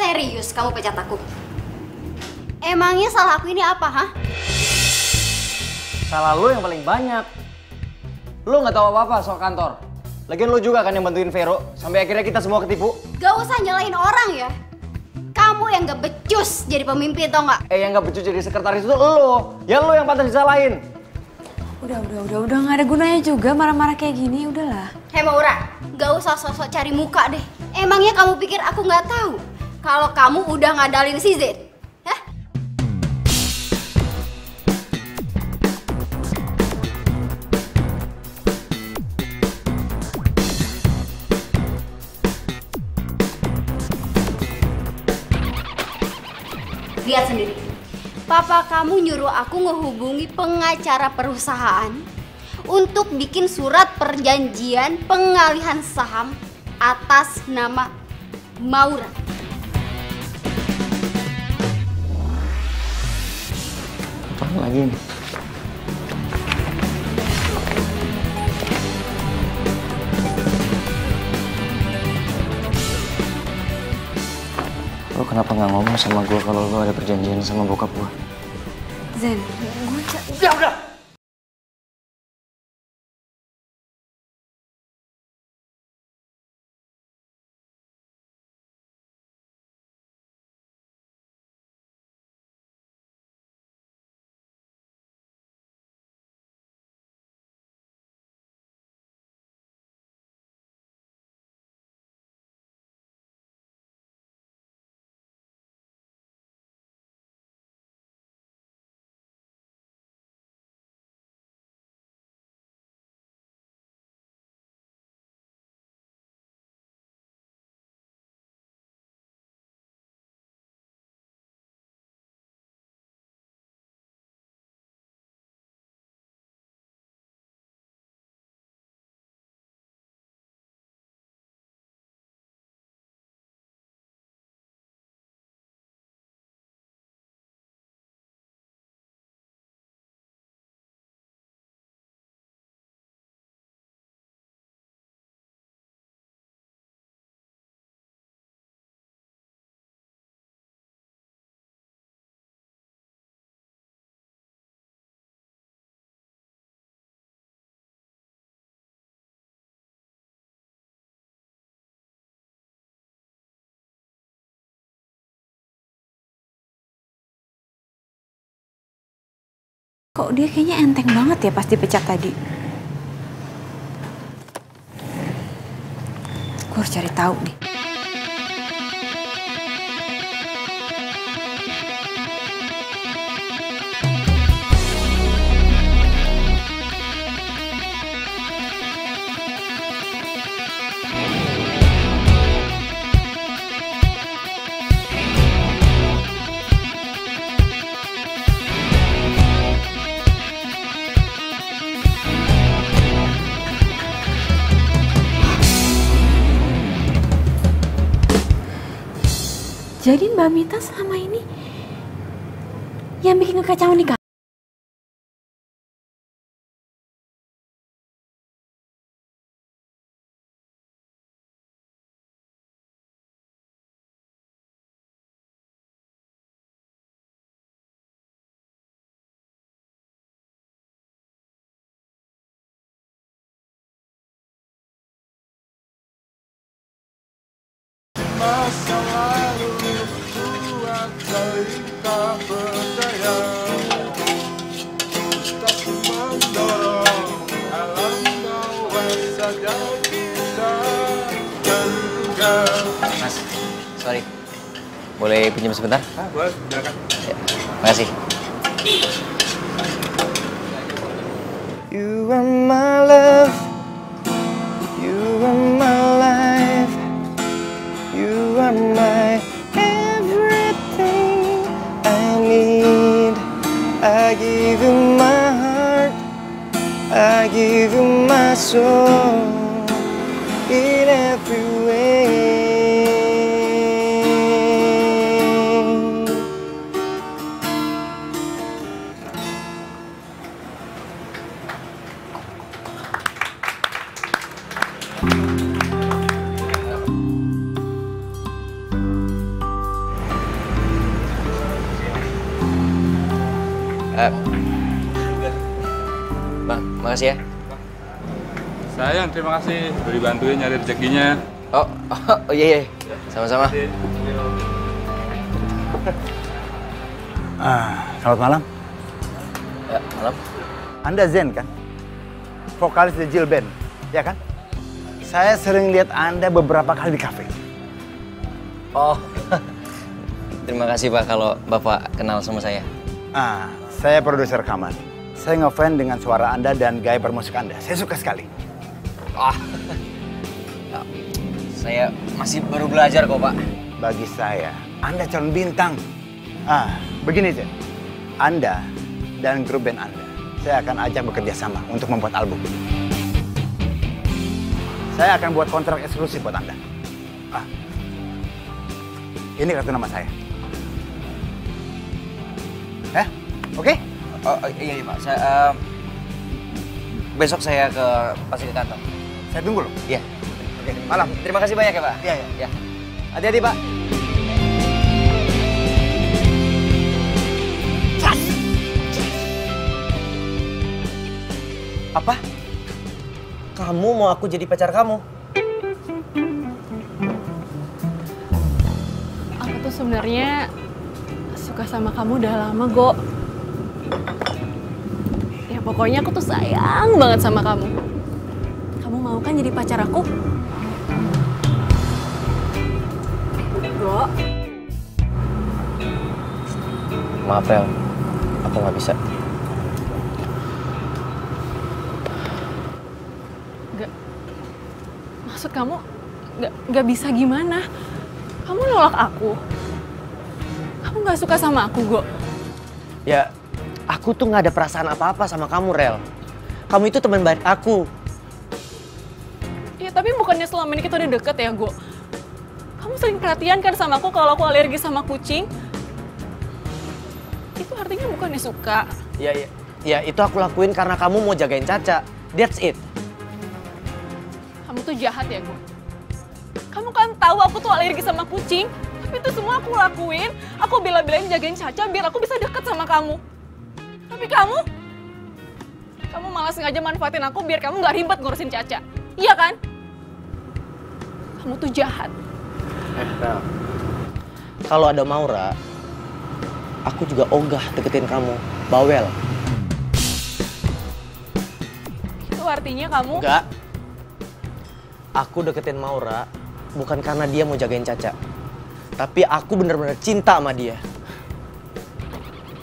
Serius kamu pecat aku? Emangnya salah aku ini apa, hah? Salah lo yang paling banyak. Lo nggak tahu apa-apa soal kantor. Lagian lo juga kan yang bantuin Vero sampai akhirnya kita semua ketipu. Gak usah nyalahin orang ya. Kamu yang gak becus jadi pemimpin, tau nggak? Yang nggak becus jadi sekretaris itu lo. Ya lo yang pantas disalahin. Udah nggak ada gunanya juga marah-marah kayak gini, udahlah. Hei Maura, gak usah sosok cari muka deh. Emangnya kamu pikir aku nggak tahu kalau kamu udah ngadalin si Zain? Hah? Lihat sendiri. Papa kamu nyuruh aku ngehubungi pengacara perusahaan untuk bikin surat perjanjian pengalihan saham atas nama Maura. Apaan lagi nih? Lo kenapa nggak ngomong sama gue kalau lo ada perjanjian sama bokap gue? Zain, gue Udah. kok dia kayaknya enteng banget ya pas dipecat tadi. Gue harus cari tahu nih. Jadi Mbak Mita selama ini yang bikin kekacauan di kantor. Masa lalu buat cerita percaya, tapi mendorong alam bawah saja kita tertinggal. Mas, sorry. boleh pinjam sebentar? Boleh, silakan. Ya, makasih. You are my love, you are my life, you are my everything I need. I give you my heart, I give you my soul in every way. Bang, makasih ya. Sayang, terima kasih udah dibantuin nyari rezekinya. Oh iya. Sama-sama. Selamat malam. Ya, malam. Anda Zen kan? Vokalis The Jill Band, ya kan? Saya sering lihat Anda beberapa kali di kafe. Oh, terima kasih Pak kalau Bapak kenal sama saya. Saya produser rekaman. Saya ngefans dengan suara Anda dan gaya bermusik Anda. Saya suka sekali. Saya masih baru belajar kok, Pak. Bagi saya, Anda calon bintang. Begini Zen. Anda dan grup band Anda, saya akan ajak bekerja sama untuk membuat album. Saya akan buat kontrak eksklusif buat Anda. Ini kartu nama saya. Oke? Iya Pak. Besok saya pasti ke kantor. Saya tunggu loh. Iya. Oke, malam. Terima kasih banyak ya Pak. Iya. Hati-hati Pak. Apa? Kamu mau aku jadi pacar kamu? Aku tuh sebenarnya suka sama kamu udah lama, Go. Ya pokoknya aku tuh sayang banget sama kamu. Kamu mau kan jadi pacar aku? Go. Maaf Rel, aku nggak bisa. Maksud kamu nggak bisa gimana? Kamu nolak aku? Kamu nggak suka sama aku, Go? Ya, aku tuh nggak ada perasaan apa-apa sama kamu, Rel. Kamu itu teman baik aku. Ya, tapi bukannya selama ini kita udah deket ya, Go? Kamu sering perhatian kan sama aku kalau aku alergi sama kucing? Itu artinya bukannya suka. Ya, itu aku lakuin karena kamu mau jagain Caca. That's it. Kamu tuh jahat ya, Go. Kamu kan tahu aku tuh alergi sama kucing. Tapi itu semua aku lakuin. Aku bela-belain jagain Caca biar aku bisa deket sama kamu. Tapi kamu malah sengaja manfaatin aku biar kamu nggak ribet ngurusin Caca. Iya kan? Kamu tuh jahat. Kalau ada Maura, aku juga ogah deketin kamu. Bawel. Itu artinya kamu... Enggak. Aku deketin Maura bukan karena dia mau jagain Caca. Tapi aku bener-bener cinta sama dia.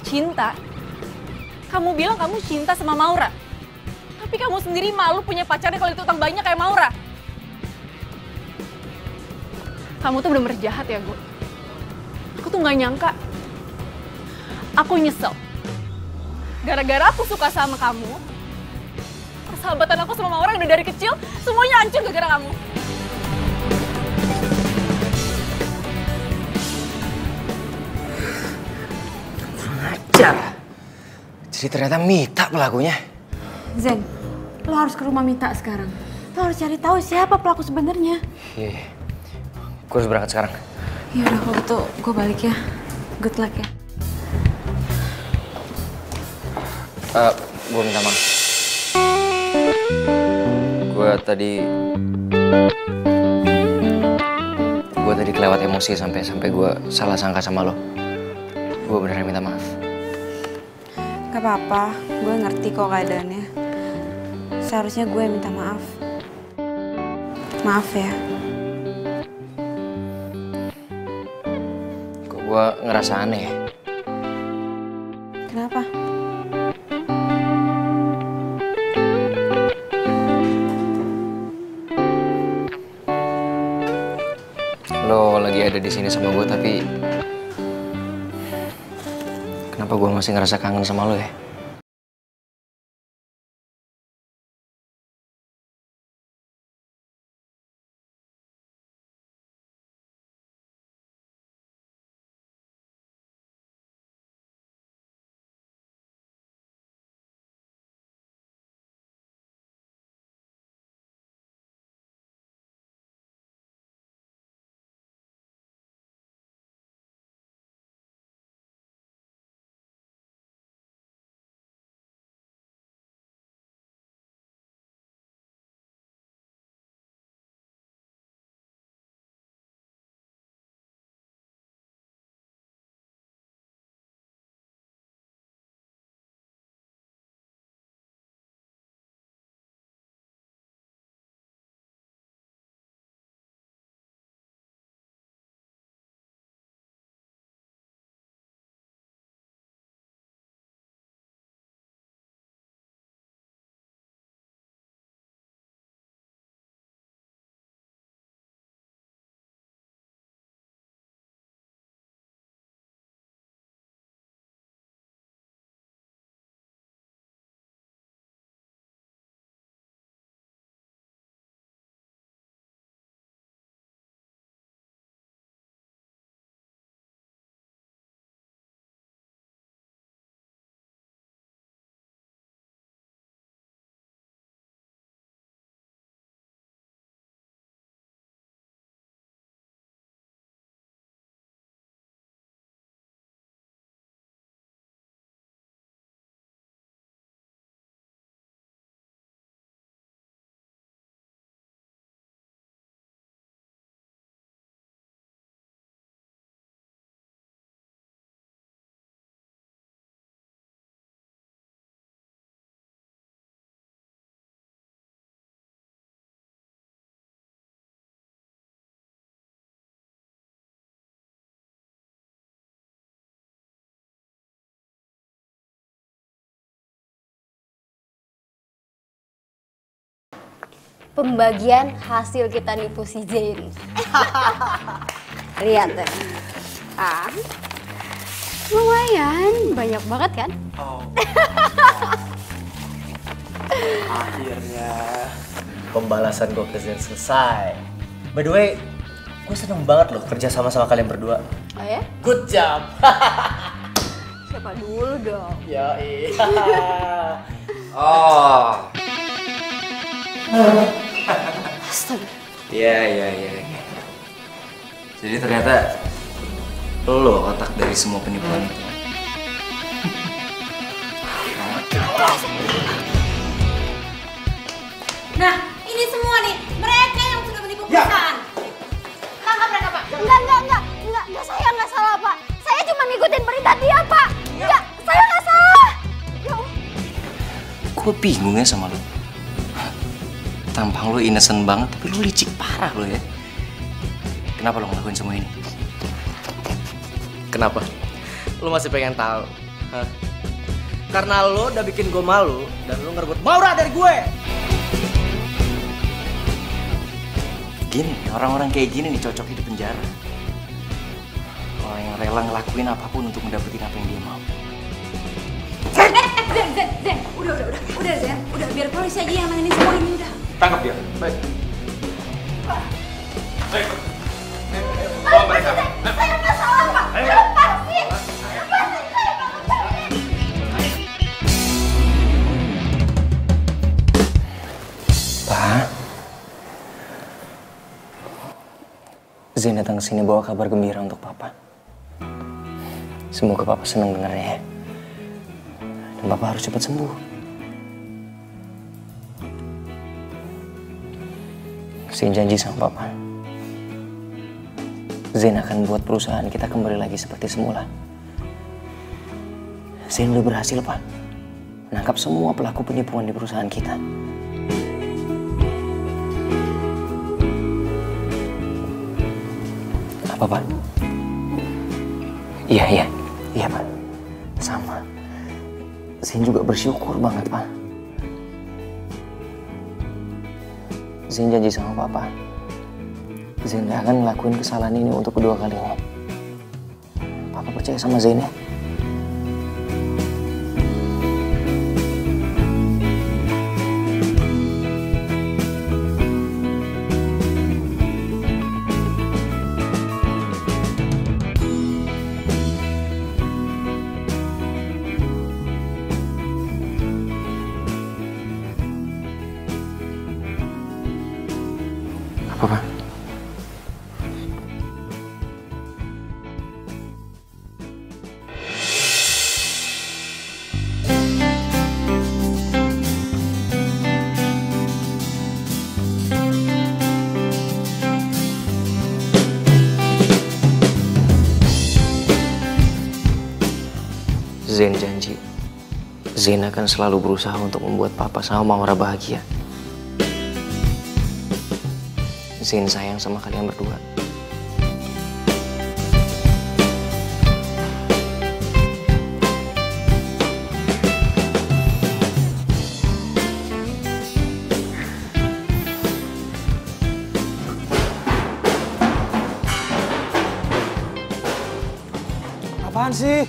Cinta? Kamu bilang kamu cinta sama Maura. Tapi kamu sendiri malu punya pacarnya kalau itu utang banyak kayak Maura. Kamu tuh bener-bener jahat ya, Go. Aku tuh gak nyangka. Aku nyesel. Gara-gara aku suka sama kamu, persahabatan aku sama Maura udah dari kecil, semuanya hancur gara-gara kamu. Ajar. Jadi ternyata Mita pelakunya. Zen, lo harus ke rumah Mita sekarang. Lo harus cari tahu siapa pelaku sebenarnya. Iya. Gue harus berangkat sekarang. Ya udah kalau gitu gue balik ya. Good luck ya. Gue minta maaf. Gue tadi kelewat emosi sampai gue salah sangka sama lo. Gue beneran minta maaf. Gak apa-apa, gue ngerti kok keadaannya. Seharusnya gue yang minta maaf. Maaf ya. gue ngerasa aneh. Kenapa? Lo lagi ada di sini sama gue, tapi kenapa gue masih ngerasa kangen sama lo ya? Pembagian hasil kita nipu si Zain. Lihat deh. Lumayan, banyak banget kan? Akhirnya pembalasan gue ke Zen selesai. By the way, gue seneng banget loh kerja sama kalian berdua. Oh ya? Good job. Siapa dulu dong? Ya iya. Oh. Astaga. Iya. Jadi ternyata lo otak dari semua penipuan itu. Nah, ini semua nih, mereka yang sudah menipu perusahaan. Tangkap mereka, Pak. Enggak, saya nggak salah, Pak. Saya cuma ngikutin perintah dia, Pak. Enggak, saya nggak salah. Ya Allah. Gue bingung ya sama lo. Tampang lo innocent banget, tapi lo licik parah lo ya. Kenapa lo ngelakuin semua ini? Kenapa? Lo masih pengen tahu? Hah? Karena lo udah bikin gue malu dan lo ngerebut Maura dari gue. Gini, orang-orang kayak gini nih cocok di penjara. Orang yang rela ngelakuin apapun untuk mendapatkan apa yang dia mau. Zen, udah Zen, udah biar polisi aja yang nanganin semua ini udah. Tangkap dia. Baik. Baik. Bawa mereka. Saya nggak salah, Pak. Lepasin. Pak, Zain datang ke sini bawa kabar gembira untuk Papa. Semoga Papa senang dengarnya ya. Dan Papa harus cepat sembuh. Zain janji sama Papa, Zain akan buat perusahaan kita kembali lagi seperti semula. Zain udah berhasil, Pak, menangkap semua pelaku penipuan di perusahaan kita. Apa, Pak? Iya Pak. Sama. Zain juga bersyukur banget Pak. Zain janji sama Papa. Zain gak akan ngelakuin kesalahan ini untuk kedua kalinya. Papa percaya sama Zain ya. Apa, Pak? Zain janji, Zain akan selalu berusaha untuk membuat Papa sama Maura bahagia. Zain sayang sama kalian berdua. Apaan sih?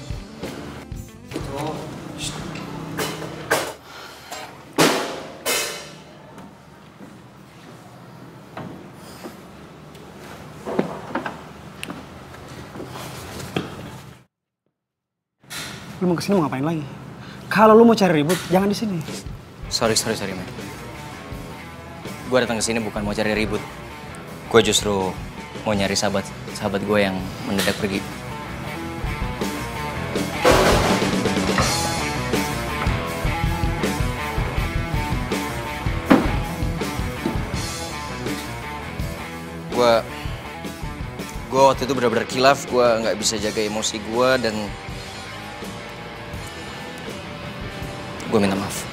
Lu mau kesini mau ngapain lagi? Kalau lu mau cari ribut, jangan di sini. Sorry man. Gue datang ke sini bukan mau cari ribut. Gue justru mau nyari sahabat gue yang mendadak pergi. Gue waktu itu benar-benar kilaf. Gue nggak bisa jaga emosi gue dan gue minta maaf.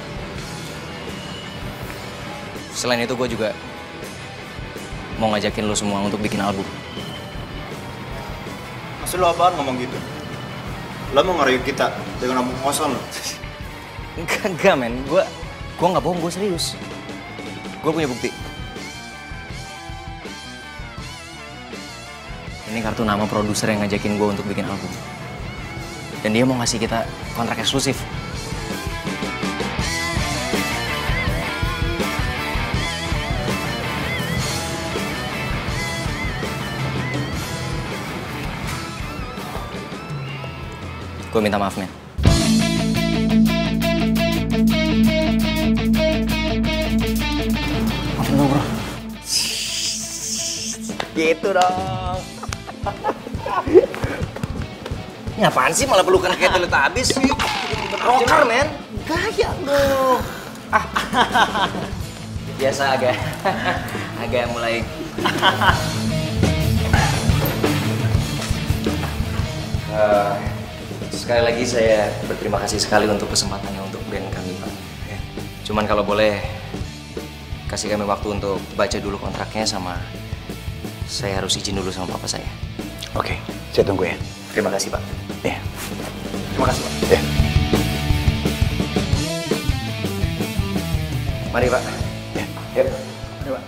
Selain itu gue juga mau ngajakin lo semua untuk bikin album. Maksud lo apaan ngomong gitu? Lo mau ngerayu kita dengan ngomong kosong lo? Enggak men, gue nggak bohong, gue serius. Gue punya bukti. Ini kartu nama produser yang ngajakin gue untuk bikin album. Dan dia mau ngasih kita kontrak eksklusif. Gue minta maaf, men. Maafin gue, bro. Gitu dong. Ini apaan sih malah pelukan kayak telet habis sih? Rocker, men. Gaya dong. Biasa agak mulai. Sekali lagi saya berterima kasih sekali untuk kesempatannya untuk band kami, Pak. Cuman kalau boleh kasih kami waktu untuk baca dulu kontraknya, sama saya harus izin dulu sama papa saya. Oke, saya tunggu ya. Terima kasih, Pak. Ya. Terima kasih, Pak. Ya. Mari, Pak. Ya. Yuk. Mari, Pak.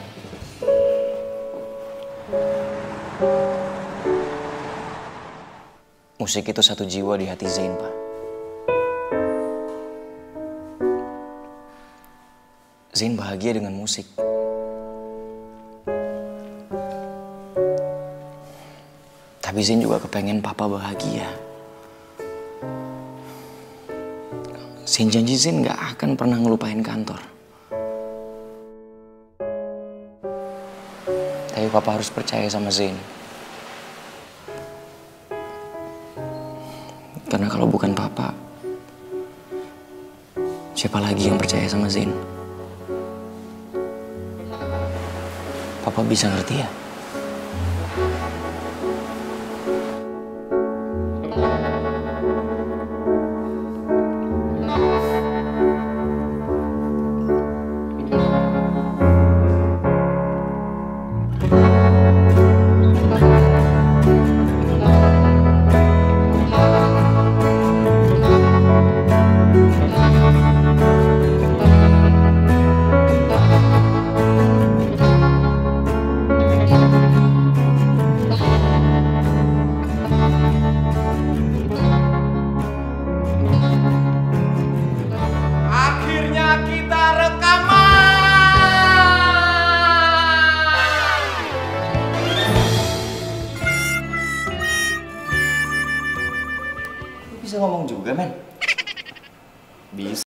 Musik itu satu jiwa di hati Zain, Pak. Zain bahagia dengan musik. Tapi Zain juga kepengen Papa bahagia. Zain janji Zain gak akan pernah ngelupain kantor. Tapi Papa harus percaya sama Zain. Karena kalau bukan Papa, siapa lagi yang percaya sama Zain? Papa bisa ngerti ya? juga, men. Bisa.